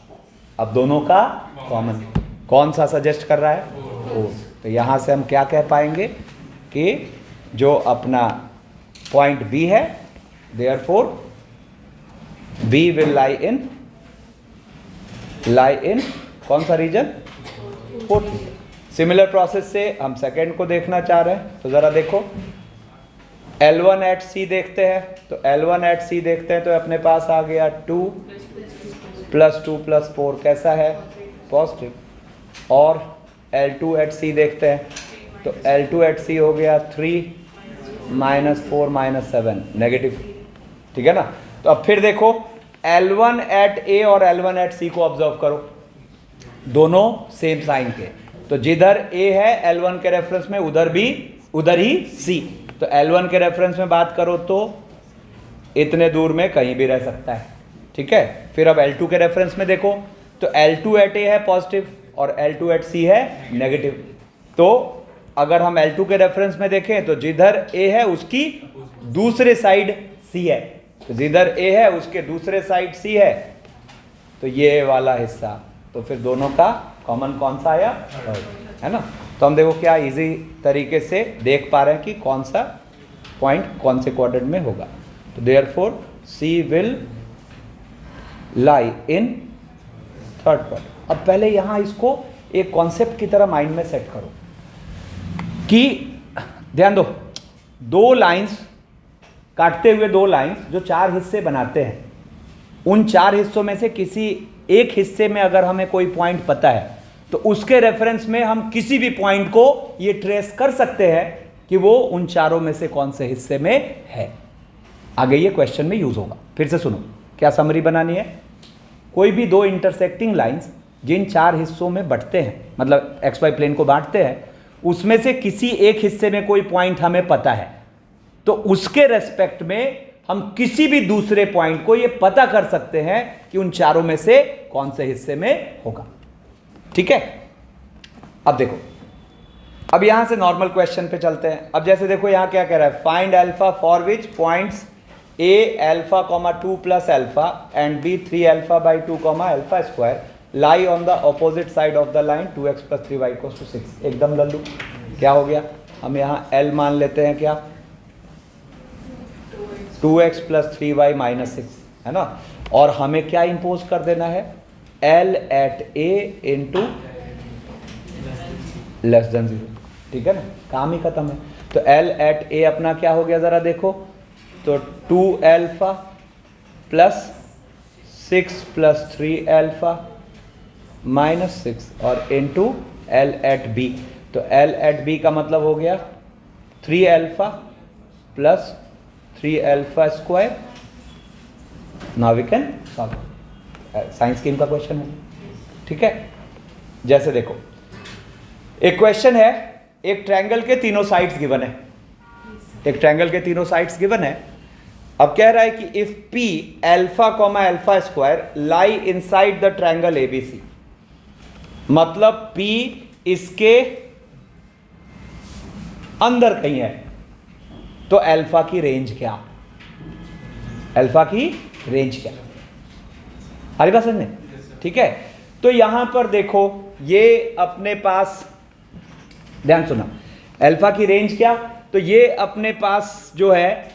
A: अब दोनों का कॉमन कौन सा सजेस्ट कर रहा है? O। तो यहां से हम क्या कह पाएंगे कि जो अपना पॉइंट B है, therefore B will lie in कौन सा region? Fourth region. Similar process से हम सेकेंड को देखना चाह रहे हैं, तो जरा देखो L1 at C देखते हैं। तो L1 at C देखते हैं तो अपने पास आ गया 2 + 2 + 4 कैसा है? पॉजिटिव। और L2 at C देखते हैं तो L2 at C हो गया 3 - 4 - 7 नेगेटिव, ठीक है ना। तो अब फिर देखो L1 at A और L1 at C को ऑब्जर्व करो, दोनों सेम साइन के। तो जिधर A है L1 के रेफरेंस में उधर ही C। तो L1 के रेफरेंस में बात करो तो इतने दूर में कहीं भी रह सकता है, ठीक है। फिर अब L2 के रेफरेंस में देखो तो L2 at A है पॉजिटिव और L2 at C है नेगेटिव। तो अगर हम L2 के रेफरेंस में देखें तो जिधर A है उसकी दूसरे साइड C है, तो जिधर A है उसके दूसरे साइड C है, तो ये वाला हिस्सा। तो फिर दोनों का कॉमन कौन सा आया? है ना। तो हम देखो क्या इजी तरीके से देख पा रहे हैं कि कौन सा पॉइंट कौन से क्वाड्रेंट में होगा। तो therefore C will lie in third quadrant. अब पहले यहां इसको एक कॉन्सेप्ट की तरह माइंड में सेट करो कि ध्यान दो, दो लाइंस काटते हुए, दो लाइंस जो 4 हिस्से बनाते हैं, उन 4 हिस्सों में से किसी एक हिस्से में अगर हमें कोई पॉइंट पता है तो उसके रेफरेंस में हम किसी भी पॉइंट को ये ट्रेस कर सकते हैं कि वो उन चारों में से कौन से हिस्से में है। आगे ये क्वेश्चन में यूज होगा। फिर से सुनो, क्या समरी बनानी है? कोई भी दो इंटरसेक्टिंग लाइंस जिन 4 हिस्सों में बंटते हैं, मतलब XY प्लेन को बांटते हैं, उसमें से किसी एक हिस्से में कोई पॉइंट हमें पता है, तो उसके रेस्पेक्ट में हम किसी भी दूसरे पॉइंट को ये पता कर सकते हैं कि उन चारों में से कौन से हिस्से में होगा, ठीक है। अब देखो, अब यहां से नॉर्मल क्वेश्चन पे चलते हैं। अब जैसे देखो यहां क्या कह रहा है, find alpha for which points A alpha, 2 + alpha and B 3 alpha by 2, alpha square lie on the opposite side of the line 2x + 3y = 6। एकदम लल्लू। क्या हो गया? हम यहाँ L मान लेते हैं, क्या? 2x + 3y - 6, है ना। और हमें क्या इंपोज कर देना है? L at A into <0, ठीक है ना, काम ही खत्म है। तो L at A अपना क्या हो गया जरा देखो, तो 2 alpha + 6 + 3 alpha - 6 और into L at B। तो L at B का मतलब हो गया 3 alpha + 3 alpha square। Now we can solve, science scheme का क्वेश्चन है, ठीक है। जैसे देखो एक क्वेश्चन है, एक ट्रायंगल के तीनों साइड्स गिवन है, एक ट्रायंगल के तीनों साइड्स गिवन है। अब कह रहा है कि if P alpha, alpha square lie inside the triangle ABC, मतलब P इसके अंदर कहीं है, तो अल्फा की रेंज क्या? अल्फा की रेंज क्या? हमारी बात समझ में, ठीक है। तो यहां पर देखो, ये अपने पास, ध्यान सुना, अल्फा की रेंज क्या? तो ये अपने पास जो है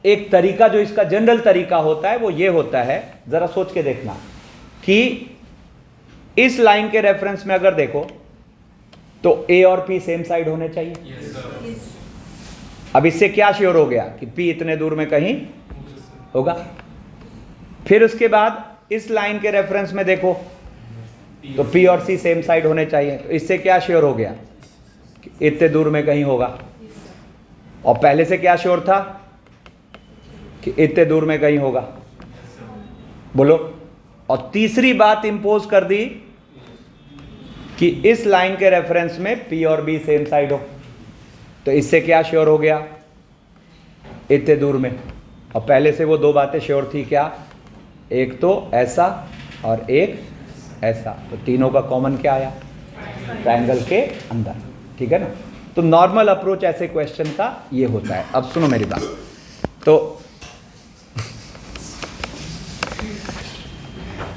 A: एक तरीका जो इसका जनरल तरीका होता है वो ये होता है, जरा सोच के देखना कि इस लाइन के रेफरेंस में अगर देखो तो ए और पी सेम साइड होने चाहिए। अब इससे क्या श्योर हो गया कि पी इतने दूर में कहीं होगा। फिर उसके बाद इस लाइन के रेफरेंस में देखो तो पी और सी सेम साइड होने चाहिए। तो इससे क्या श्योर हो गया कि इतने दूर में कहीं होगा। और पहले से क्या श्योर था कि इतने दूर में कहीं होगा। बोलो। और तीसरी बात इंपोज कर दी कि इस लाइन के रेफरेंस में पी और बी सेम साइड हो। तो इससे क्या श्योर हो गया, इतने दूर में। और पहले से वो दो बातें श्योर थी, क्या, एक तो ऐसा और एक ऐसा। तो तीनों का कॉमन क्या आया, ट्रायंगल के अंदर। ठीक है ना। तो नॉर्मल अप्रोच ऐसे क्वेश्चन का ये होता है। अब सुनो मेरी बात। तो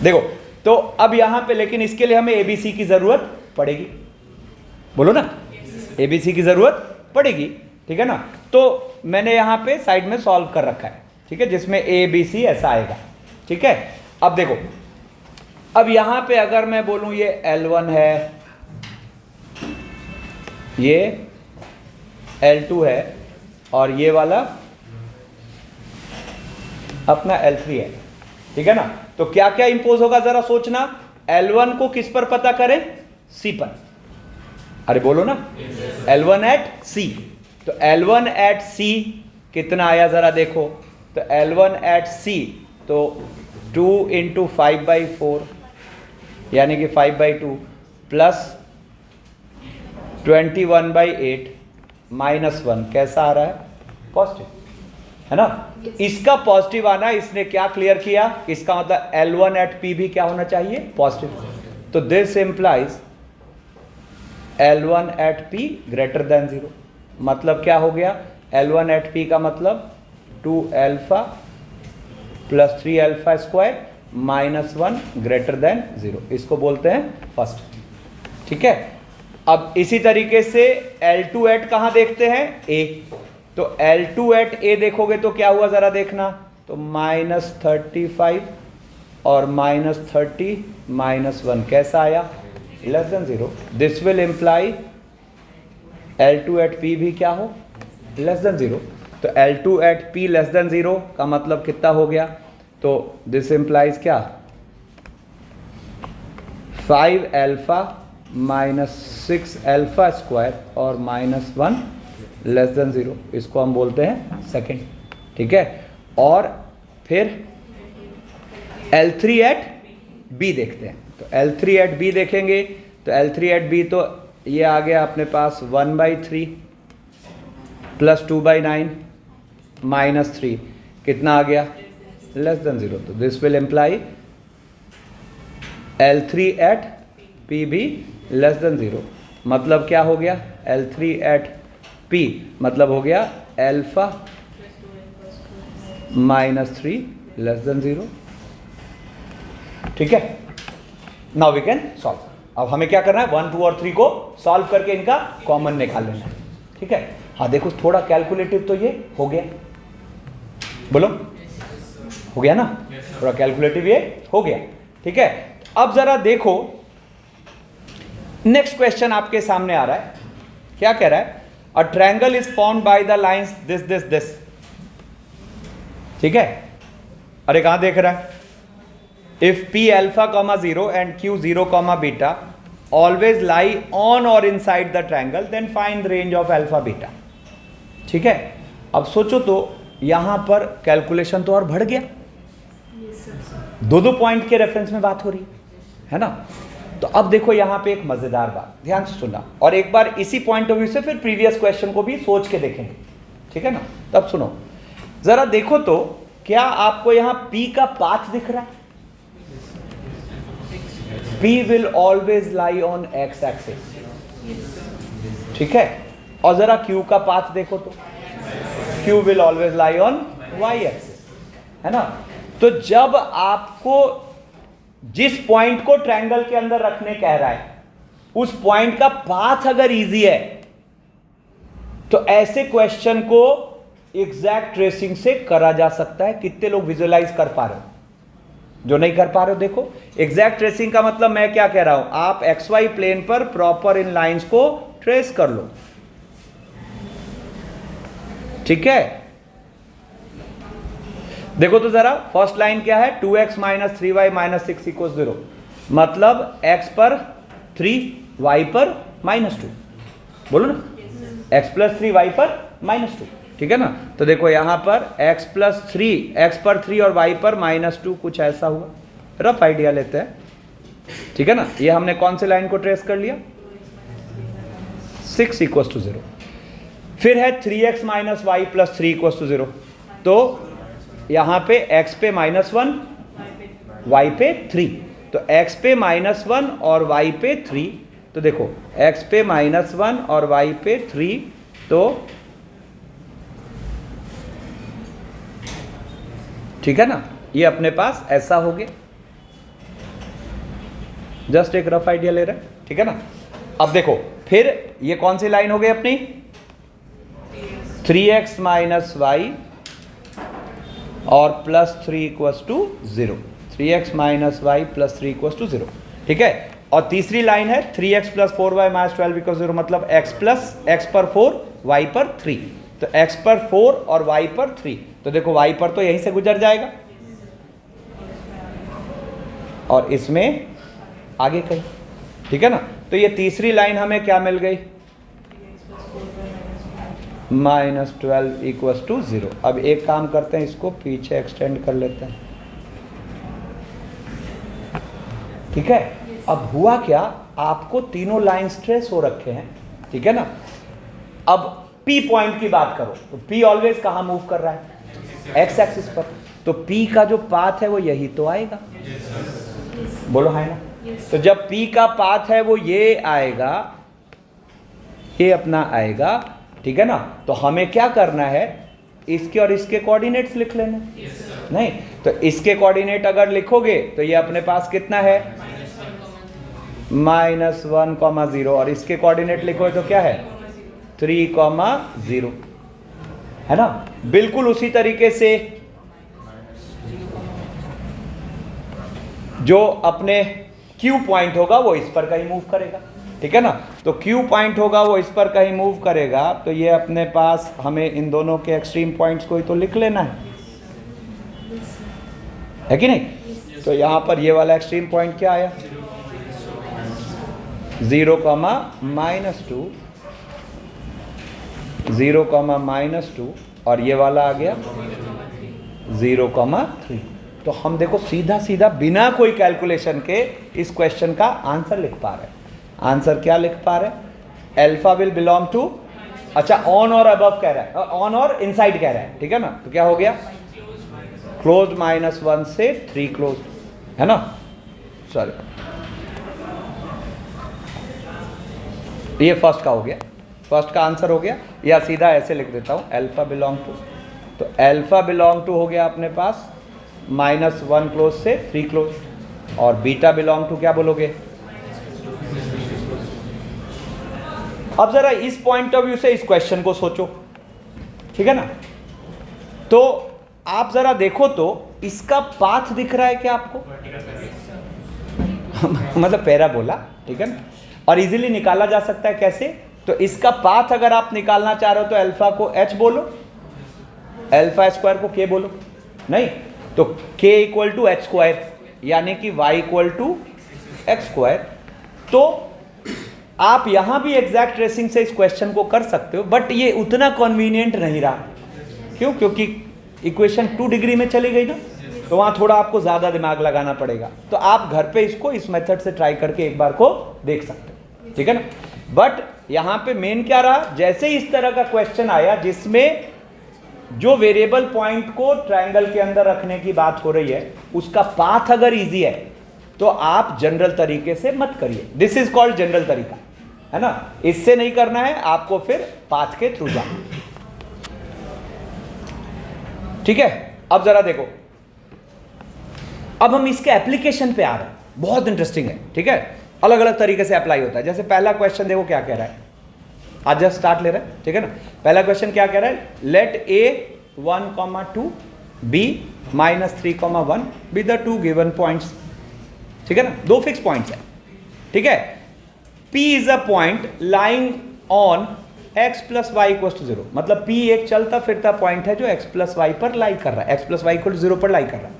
A: देखो, तो अब यहां पे लेकिन इसके लिए हमें एबीसी की जरूरत पड़ेगी। बोलो ना, एबीसी की जरूरत पड़ेगी। ठीक है ना। तो मैंने यहां पे साइड में सॉल्व कर रखा है। ठीक है, जिसमें ए बी सी ऐसा आएगा। ठीक है। अब देखो, अब यहां पे अगर मैं बोलूं ये L1 है, ये L2 है और ये वाला अपना L3 है। ठीक है ना। तो क्या क्या इंपोज होगा जरा सोचना। L1 को किस पर पता करें, C पर। अरे बोलो ना, L1 एट C। तो L1 एट C कितना आया जरा देखो। तो L1 एट C तो 2 इंटू 5/4 यानी कि 5/2 प्लस 21/8 -1 कैसा आ रहा है, पॉजिटिव है ना। इसका पॉजिटिव आना, इसने क्या क्लियर किया, इसका मतलब L1 एट P भी क्या होना चाहिए, पॉजिटिव। तो this implies L1 at P greater than 0। मतलब क्या हो गया, L1 एट P का मतलब 2 alpha plus 3 alpha square -1 greater than 0। इसको बोलते हैं फर्स्ट। ठीक है। अब इसी तरीके से L2 एट कहां देखते हैं, A। तो L2 एट A देखोगे तो क्या हुआ जरा देखना। तो -35 और -30 -1 कैसा आया, less than 0। This will imply L2 at P भी क्या हो, लेस देन 0। तो L2 at P less than 0 का मतलब कितना हो गया। तो दिस इंप्लाइज क्या, 5 अल्फा -6 अल्फा स्क्वायर और -1 लेस देन 0। इसको हम बोलते हैं सेकंड। ठीक है। और फिर L3 एट B देखते हैं। तो L3 एट B देखेंगे तो L3 एट B तो ये आ गया अपने पास 1/3 प्लस 2/9 -3 कितना आ गया, लेस देन 0। तो this will imply L3 at P भी लेस देन 0। मतलब क्या हो गया, L3 एट P मतलब हो गया अल्फा -3 लेस देन 0। ठीक है। Now we can solve. अब हमें क्या करना है, 1, 2 और 3 को सॉल्व करके इनका कॉमन निकाल लेना है। ठीक है। हाँ देखो, थोड़ा कैलकुलेटिव तो ये हो गया। बोलो, हो गया ना, थोड़ा कैलकुलेटिव ये हो गया। ठीक है। अब जरा देखो, नेक्स्ट क्वेश्चन आपके सामने आ रहा है। क्या कह रहा है, a triangle is formed by the lines this this this. ठीक है। अरे कहां देख रहा है, if P alpha, 0 and Q 0, beta always lie on or inside the triangle, then find range of alpha beta। ठीक है। अब सोचो तो यहां पर कैलकुलेशन तो और बढ़ गया। दो पॉइंट के रेफरेंस में बात हो रही है ना। तो अब देखो यहां पे एक मजेदार बात, ध्यान से सुनना, और एक बार इसी पॉइंट ऑफ व्यू से फिर प्रीवियस क्वेश्चन को भी सोच के देखेंगे। ठीक है ना। तब सुनो जरा, देखो तो क्या आपको यहां P का पाथ दिख रहा है। P will always lie on x axis। ठीक है। और जरा Q का पाथ देखो तो Q will always lie on y axis, है ना। तो जब आपको जिस पॉइंट को ट्रायंगल के अंदर रखने कह रहा है, उस पॉइंट का पाथ अगर इजी है तो ऐसे क्वेश्चन को एग्जैक्ट ट्रेसिंग से करा जा सकता है। कितने लोग विजुअलाइज कर पा रहे हो? जो नहीं कर पा रहे हो देखो, एग्जैक्ट ट्रेसिंग का मतलब मैं क्या कह रहा हूं, आप एक्स वाई प्लेन पर प्रॉपर इन लाइंस को ट्रेस कर लो, ठीक है। देखो तो जरा, फर्स्ट लाइन क्या है, 2x minus 3y minus 6 equal 0, मतलब x पर 3 y पर -2, बोलो ना, x प्लस 3 y पर -2, ठीक है ना। तो देखो यहां पर x प्लस 3, x पर 3 और y पर -2, कुछ ऐसा हुआ। रफ आइडिया लेते हैं, ठीक है ना। ये हमने कौन से लाइन को ट्रेस कर लिया, 6 इक्वल 0। फिर है 3x minus y plus 3 equal 0, तो यहां पे x पे -1, y पे 3, तो x पे -1 और y पे 3, तो देखो x पे -1 और y पे 3, तो ठीक है ना, ये अपने पास ऐसा हो गया। जस्ट एक रफ आइडिया ले रहे हैं, ठीक है ना। अब देखो फिर ये कौन सी लाइन हो गई अपनी, 3x माइनस वाई और plus 3 equals to 0, 3x minus y plus 3 equals to 0, ठीक है। और तीसरी लाइन है 3x plus 4y minus 12 equals 0, मतलब x प्लस x पर 4 y पर 3, तो x पर 4 और y पर 3, तो देखो y पर तो यहीं से गुजर जाएगा और इसमें आगे कहीं, ठीक है ना। तो ये तीसरी लाइन हमें क्या मिल गई, -12 इक्वल्स टू 0। अब एक काम करते हैं, इसको पीछे एक्सटेंड कर लेते हैं, ठीक है। अब हुआ क्या, आपको तीनों लाइन ट्रेस हो रखे हैं, ठीक है ना। अब P पॉइंट की बात करो, तो P ऑलवेज कहां मूव कर रहा है, x एक्सिस पर, तो P का जो पाथ है वो यही तो आएगा, बोलो है ना। तो जब P का पाथ है वो ये आएगा, ये अपना आएगा, ठीक है ना। तो हमें क्या करना है, इसके और इसके कोऑर्डिनेट्स लिख लेना, नहीं तो इसके कोऑर्डिनेट अगर लिखोगे तो ये अपने पास कितना है, -1, 0, और इसके कोऑर्डिनेट लिखोगे तो क्या है, 3, 0, है ना। बिल्कुल उसी तरीके से जो अपने Q पॉइंट होगा वो इस पर कहीं मूव करेगा, ठीक है ना। तो Q पॉइंट होगा वो इस पर कहीं मूव करेगा, तो ये अपने पास हमें इन दोनों के एक्सट्रीम पॉइंट्स को ही तो लिख लेना है कि नहीं। तो यहां पर ये वाला एक्सट्रीम पॉइंट क्या आया, 0, -2, 0, -2, और ये वाला आ गया 0, 3। तो हम देखो सीधा सीधा बिना कोई कैलकुलेशन के इस क्वेश्चन का आंसर लिख पा रहे हैं। आंसर क्या लिख पा रहे हैं, अल्फा विल बिलोंग टू, अच्छा ऑन और अबव कह रहा है, ऑन और इनसाइड कह रहा है, ठीक है ना। तो क्या हो गया, क्लोज -1 से 3 क्लोज, है ना। सॉरी, ये फर्स्ट का हो गया, फर्स्ट का आंसर हो गया, या सीधा ऐसे लिख देता हूं, अल्फा बिलोंग टू, तो अल्फा बिलोंग टू हो गया अपने पास -1 क्लोज से 3 क्लोज, और बीटा बिलोंग टू क्या बोलोगे। अब जरा इस पॉइंट ऑफ व्यू से इस क्वेश्चन को सोचो, ठीक है ना। तो आप जरा देखो तो इसका पाथ दिख रहा है क्या आपको मतलब पैराबोला, ठीक है ना, और इजीली निकाला जा सकता है कैसे, तो इसका पाथ अगर आप निकालना चाह रहे हो तो अल्फा को h बोलो, अल्फा स्क्वायर को k बोलो, नहीं तो k equal to h square, यानी कि y equal to x square. तो आप यहां भी एग्जैक्ट ट्रेसिंग से इस क्वेश्चन को कर सकते हो, बट ये उतना कन्वीनियंट नहीं रहा, क्यों, क्योंकि इक्वेशन 2 डिग्री में चली गई ना, तो वहां थोड़ा आपको ज्यादा दिमाग लगाना पड़ेगा। तो आप घर पे इसको इस मेथड से ट्राई करके एक बार को देख सकते हो, ठीक है ना। बट यहां पे मेन क्या रहा, जैसे इस तरह का क्वेश्चन आया जिसमें जो वेरिएबल पॉइंट को ट्रायंगल के अंदर रखने की बात हो रही है, उसका पाथ अगर इजी है तो आप जनरल तरीके से मत करिए, दिस इज कॉल्ड जनरल तरीका, है ना। इससे नहीं करना है आपको, फिर पाथ के थ्रू जाना, ठीक है। अब जरा देखो, अब हम इसके एप्लीकेशन पे आ रहे हैं, बहुत इंटरेस्टिंग है, ठीक है। अलग अलग तरीके से अप्लाई होता है। जैसे पहला क्वेश्चन देखो क्या कह रहा है, आज जस्ट स्टार्ट ले रहे हैं, ठीक है ना। पहला क्वेश्चन क्या कह रहा है, let A 1,2 B -3,1 be the two given points, ठीक है ना, दो फिक्स पॉइंट्स है, ठीक है। P is a point lying on x plus y equal to 0, मतलब P एक चलता फिरता पॉइंट है जो x प्लस वाई पर लाई कर रहा है, x plus y equal to 0 पर लाई कर रहा है।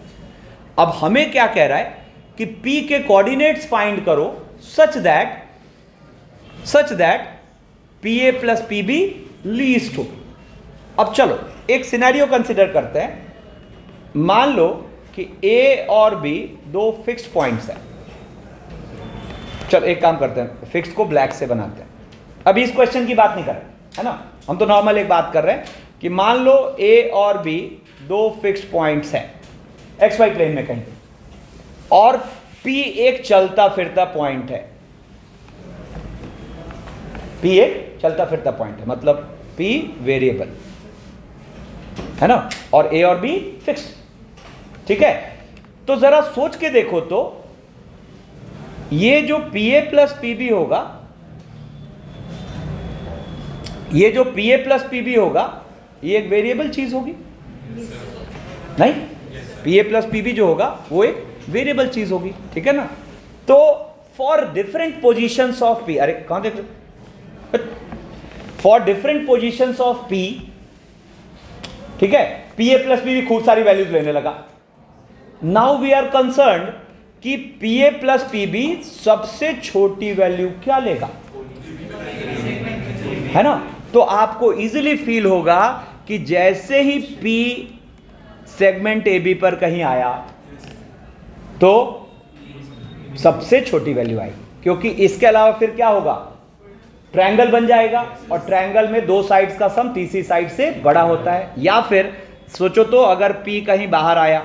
A: अब हमें क्या कह रहा है कि P के कोऑर्डिनेट्स फाइंड करो such that PA plus PB least हो। अब चलो एक सिनेरियो कंसिडर करते हैं, मान लो कि A और B दो फिक्स्ड पॉइंट्स हैं। चलो एक काम करते हैं, फिक्स्ड को ब्लैक से बनाते हैं। अभी इस क्वेश्चन की बात नहीं कर रहे, है ना, हम तो नॉर्मल एक बात कर रहे हैं कि मान लो A और B दो फिक्स्ड पॉइंट्स हैं XY प्लेन में कहीं, और P एक चलता फिरता पॉइंट है, P एक चलता फिरता पॉइंट है, मतलब P वेरिएबल है ना, और A और B फिक्स्ड, ठीक है। तो जरा सोच के देखो तो ये जो PA प्लस PB होगा, ये जो PA प्लस PB होगा, ये एक वेरिएबल चीज होगी नहीं, PA प्लस PB जो होगा वो एक वेरिएबल चीज होगी, ठीक है ना। तो for different positions of P, अरे कहां देख रहे, for different positions of P, ठीक है, PA प्लस PB खूब सारी वैल्यूज लेने लगा। नाउ वी आर कंसर्न्ड कि PA प्लस PB सबसे छोटी वैल्यू क्या लेगा, है ना। तो आपको इजीली फील होगा कि जैसे ही P सेगमेंट AB पर कहीं आया तो सबसे छोटी वैल्यू आई, क्योंकि इसके अलावा फिर क्या होगा, ट्रायंगल बन जाएगा, और ट्रायंगल में दो साइड्स का सम तीसरी साइड से बड़ा होता है। या फिर सोचो तो अगर P कहीं बाहर आया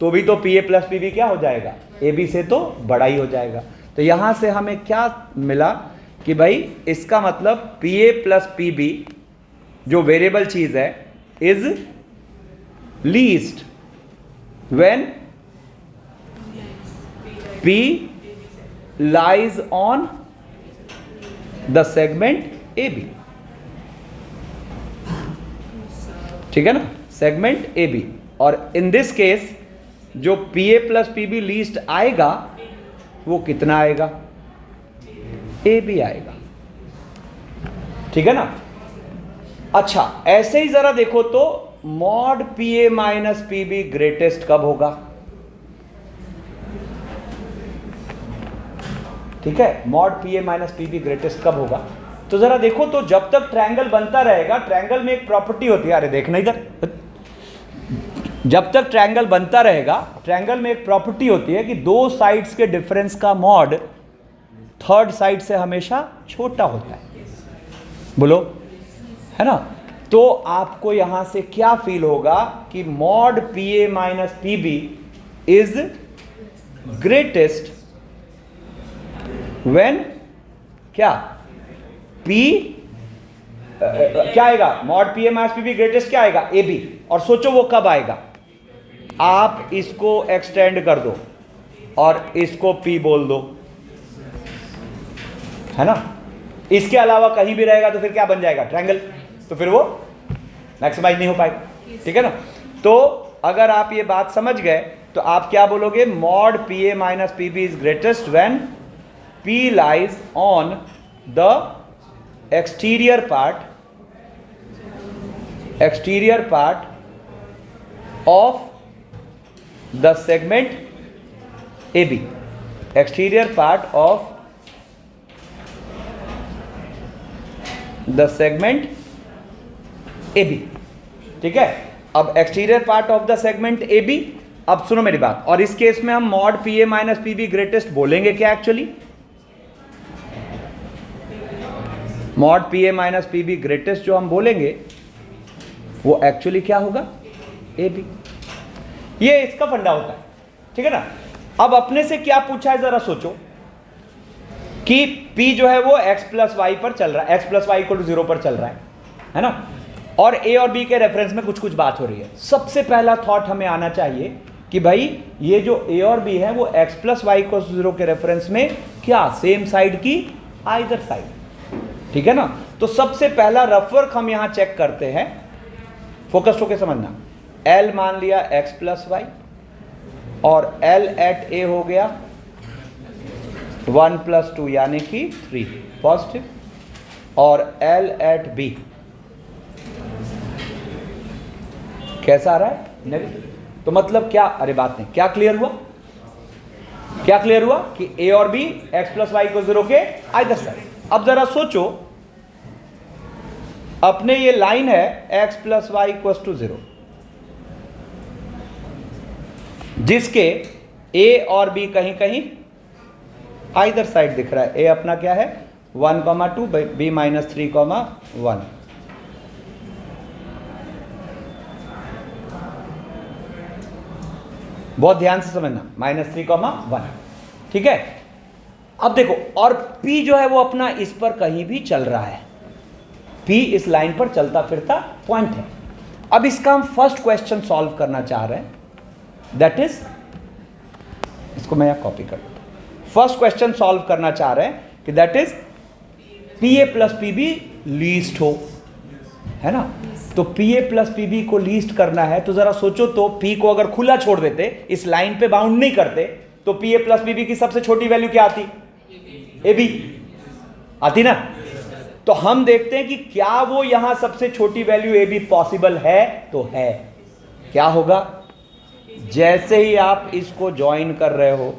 A: तो भी तो PA प्लस PB क्या हो जाएगा, AB से तो बड़ा ही हो जाएगा। तो यहां से हमें क्या मिला कि भाई इसका मतलब PA प्लस PB जो वेरिएबल चीज है is least when P lies on the segment AB, ठीक है ना, सेगमेंट AB। और इन दिस केस जो PA प्लस PB लीस्ट आएगा वो कितना आएगा, AB आएगा, ठीक है ना। अच्छा ऐसे ही जरा देखो तो mod PA minus PB greatest कब होगा, ठीक है, mod PA minus PB greatest कब होगा। तो जरा देखो तो जब तक ट्रायंगल बनता रहेगा, ट्रायंगल में एक प्रॉपर्टी होती है, अरे देखना इधर, जब तक ट्रायंगल बनता रहेगा ट्रायंगल में एक प्रॉपर्टी होती है कि दो साइड्स के डिफरेंस का मॉड थर्ड साइड से हमेशा छोटा होता है, बोलो, है ना। तो आपको यहां से क्या फील होगा कि mod PA minus PB is greatest when क्या P क्या आएगा, mod PA minus PB greatest क्या आएगा, AB। और सोचो वो कब आएगा, आप इसको एक्सटेंड कर दो और इसको P बोल दो, है ना, इसके अलावा कहीं भी रहेगा तो फिर क्या बन जाएगा, ट्रायंगल, तो फिर वो मैक्सिमाइज नहीं हो पाएगा, ठीक है ना। तो अगर आप ये बात समझ गए तो आप क्या बोलोगे, mod PA minus PB is greatest when P lies on the exterior part of the segment AB, exterior part of the segment AB, ठीक है। अब exterior part of the segment AB, अब सुनो मेरी बात, और इस केस में हम mod PA minus PB greatest बोलेंगे क्या, actually mod PA minus PB greatest जो हम बोलेंगे वो एक्चुअली क्या होगा, AB। ये इसका फंडा होता है, ठीक है ना। अब अपने से क्या पूछा है जरा सोचो कि P जो है वो x प्लस वाई पर चल रहा है, x plus y equal to 0 पर चल रहा है ना, और A और B के रेफरेंस में कुछ कुछ बात हो रही है। सबसे पहला थॉट हमें आना चाहिए कि भाई ये जो A और B है वो x plus y equal to 0 के रेफरेंस में क्या सेम साइड की आइदर साइड, ठीक है ना। तो तो सबसे पहला रफ वर्क हम यहां चेक करते हैं, फोकस होके समझना। L मान लिया x प्लस वाई और L एट A हो गया 1 प्लस 2 यानी कि 3 पॉजिटिव, और L एट B कैसा आ रहा है? नेगेटिव। तो मतलब क्या, अरे बात नहीं, क्या क्लियर हुआ? क्या क्लियर हुआ कि A और B x प्लस वाई को 0 के आइदर साइड। अब जरा सोचो, अपने ये लाइन है x plus y equal to 0, जिसके A और B कहीं कहीं आइदर साइड दिख रहा है। A अपना क्या है 1,2, B माइनस 3,1। बहुत ध्यान से समझना, -3,1, ठीक है। अब देखो, और P जो है वो अपना इस पर कहीं भी चल रहा है, P इस लाइन पर चलता फिरता पॉइंट है। अब इसका हम फर्स्ट क्वेश्चन सॉल्व करना चाह रहे हैं, दैट इज, इसको मैं यहां कॉपी कर देता हूं। फर्स्ट क्वेश्चन सॉल्व करना चाह रहे हैं कि that is PA plus PB least हो, है ना। तो PA प्लस PB को लीस्ट करना है, तो जरा सोचो तो P को अगर खुला छोड़ देते, इस लाइन पे बाउंड नहीं करते, तो PA प्लस PB की सबसे छोटी वैल्यू क्या आती? AB आती ना। तो हम देखते हैं कि क्या वो यहां सबसे छोटी वैल्यू AB पॉसिबल है, तो है। क्या होगा? जैसे ही आप इसको ज्वाइन कर रहे हो,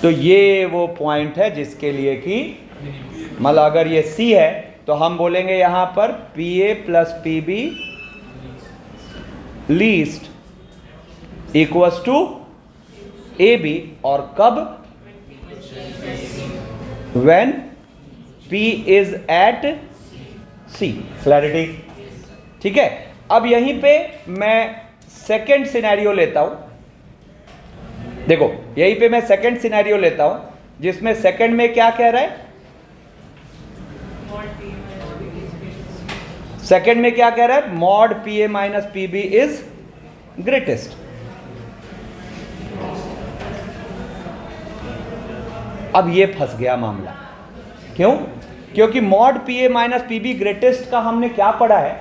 A: तो ये वो पॉइंट है जिसके लिए कि मतलब अगर ये C है तो हम बोलेंगे यहां पर PA plus PB least equals to AB, और कब? When P is at C। Clarity? ठीक है। अब यहीं पे मैं सेकेंड सिनेरियो लेता हूं। देखो, यहीं पे मैं सेकेंड सिनेरियो लेता हूं, जिसमें सेकेंड में क्या कह रहा है? सेकेंड में क्या कह रहा है? Mod PA minus PB is greatest. अब ये फंस गया मामला। क्यों? क्योंकि mod PA minus PB greatest का हमने क्या पढ़ा है?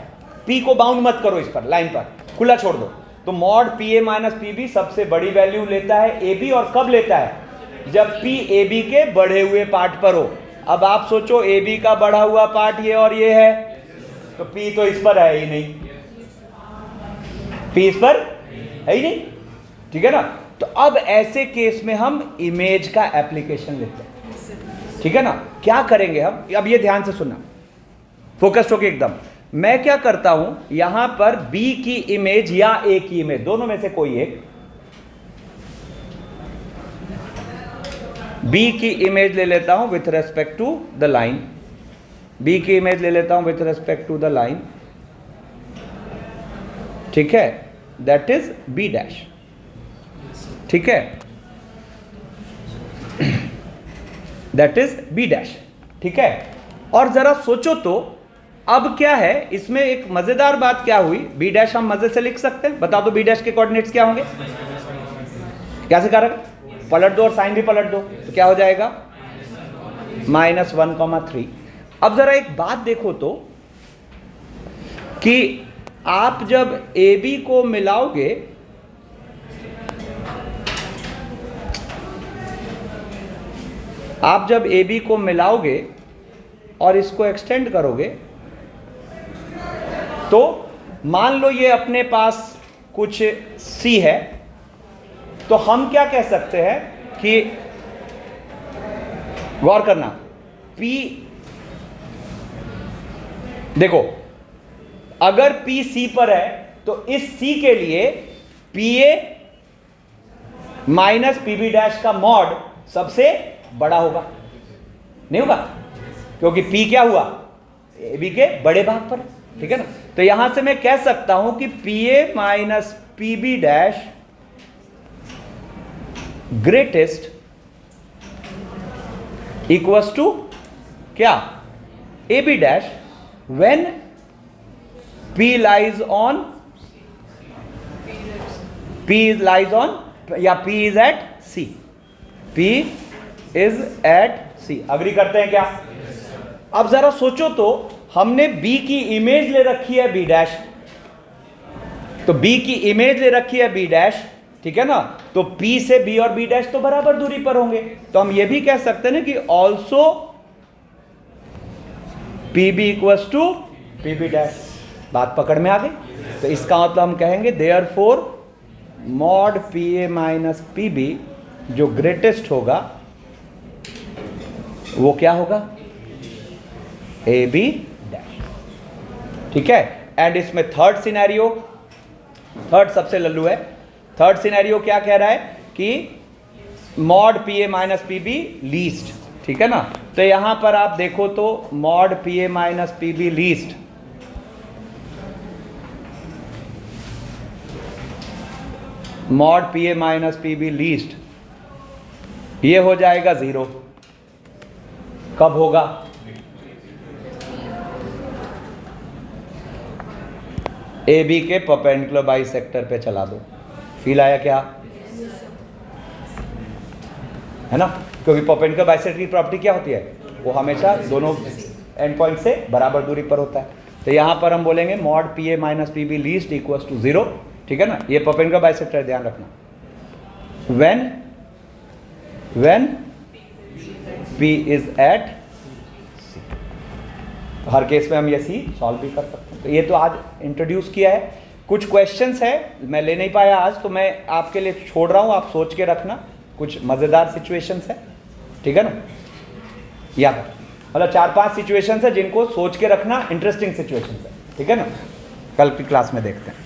A: P को बाउंड मत करो, इस पर लाइन पर खुला छोड़ दो। तो मॉड PA माइनस PB सबसे बड़ी वैल्यू लेता है AB, और कब लेता है? जब P AB के बढ़े हुए पार्ट पर हो। अब आप सोचो, AB का बढ़ा हुआ पार्ट ये और ये है, तो P तो इस पर है ही नहीं, P इस पर है ही नहीं, ठीक है ना। तो अब ऐसे केस में हम इमेज का एप्लीकेशन लेते हैं, ठीक है ना। क्या करेंगे हम? अब ये ध्यान से सुनना, फोकस होके एकदम। मैं क्या करता हूं, यहां पर B की इमेज या A की इमेज, दोनों में से कोई एक, B की इमेज ले लेता हूं with respect to the line. B की इमेज ले लेता हूं with respect to the line, ठीक है, दैट इज B डैश, ठीक है, दैट इज B डैश, ठीक है। और जरा सोचो तो अब क्या है इसमें, एक मजेदार बात क्या हुई? B डैश हम मजे से लिख सकते हैं। बता दो B डैश के कोऑर्डिनेट्स क्या होंगे? कैसे कारक? पलट दो और साइन भी पलट दो, तो क्या हो जाएगा? -1,3। अब जरा एक बात देखो तो, कि आप जब AB को मिलाओगे, आप जब AB को मिलाओगे और इसको एक्सटेंड करोगे, तो मान लो ये अपने पास कुछ C है, तो हम क्या कह सकते हैं कि, गौर करना, P, देखो अगर P C पर है तो इस C के लिए PA माइनस PB डैश का मॉड सबसे बड़ा होगा, नहीं होगा? क्योंकि P क्या हुआ? AB के बड़े भाग पर, ठीक है ना। तो यहां से मैं कह सकता हूं कि PA minus PB dash greatest equals to क्या? AB dash when P lies on, P lies on, या P is at C, P is at C। Agree करते हैं क्या? अब जरा सोचो तो, हमने बी की इमेज ले रखी है बी डैश, तो बी की इमेज ले रखी है बी डैश, ठीक है ना, तो पी से बी और बी डैश तो बराबर दूरी पर होंगे, तो हम ये भी कह सकते हैं ना कि also P B equals to P B dash. बात पकड़ में आ गई? तो इसका मतलब हम कहेंगे therefore mod P A minus P B जो ग्रेटेस्ट होगा वो क्या होगा? ए बी डैश, ठीक है। एंड इसमें थर्ड सिनेरियो, थर्ड सबसे लल्लू है। थर्ड सिनेरियो क्या कह रहा है कि mod P A minus P B least, ठीक है ना। तो यहां पर आप देखो तो mod P A minus P B least, mod P A minus P B least, ये हो जाएगा 0। कब होगा? ए बी के परपेंडिकुलर बाइसेक्टर पे चला दो। फील आया क्या? है ना, क्योंकि परपेंडिकुलर बाइसेक्टर की प्रॉपर्टी क्या होती है? वो हमेशा दोनों एंड पॉइंट से बराबर दूरी पर होता है। तो यहां पर हम बोलेंगे mod P A minus P B least equals to 0, ठीक है ना। ये परपेंडिकुलर बाइसेक्टर, ध्यान रखना। When P is at C, हर केस में हम ये C सॉल्व भी कर सकते हैं। तो ये तो आज इंट्रोड्यूस किया है। कुछ क्वेश्चंस है मैं ले नहीं पाया आज, तो मैं आपके लिए छोड़ रहा हूँ, आप सोच के रखना। कुछ मज़ेदार सिचुएशंस है, ठीक है ना, याद मतलब 4-5 सिचुएशंस है जिनको सोच के रखना, इंटरेस्टिंग सिचुएशंस है, ठीक है ना। कल की क्लास में देखते हैं।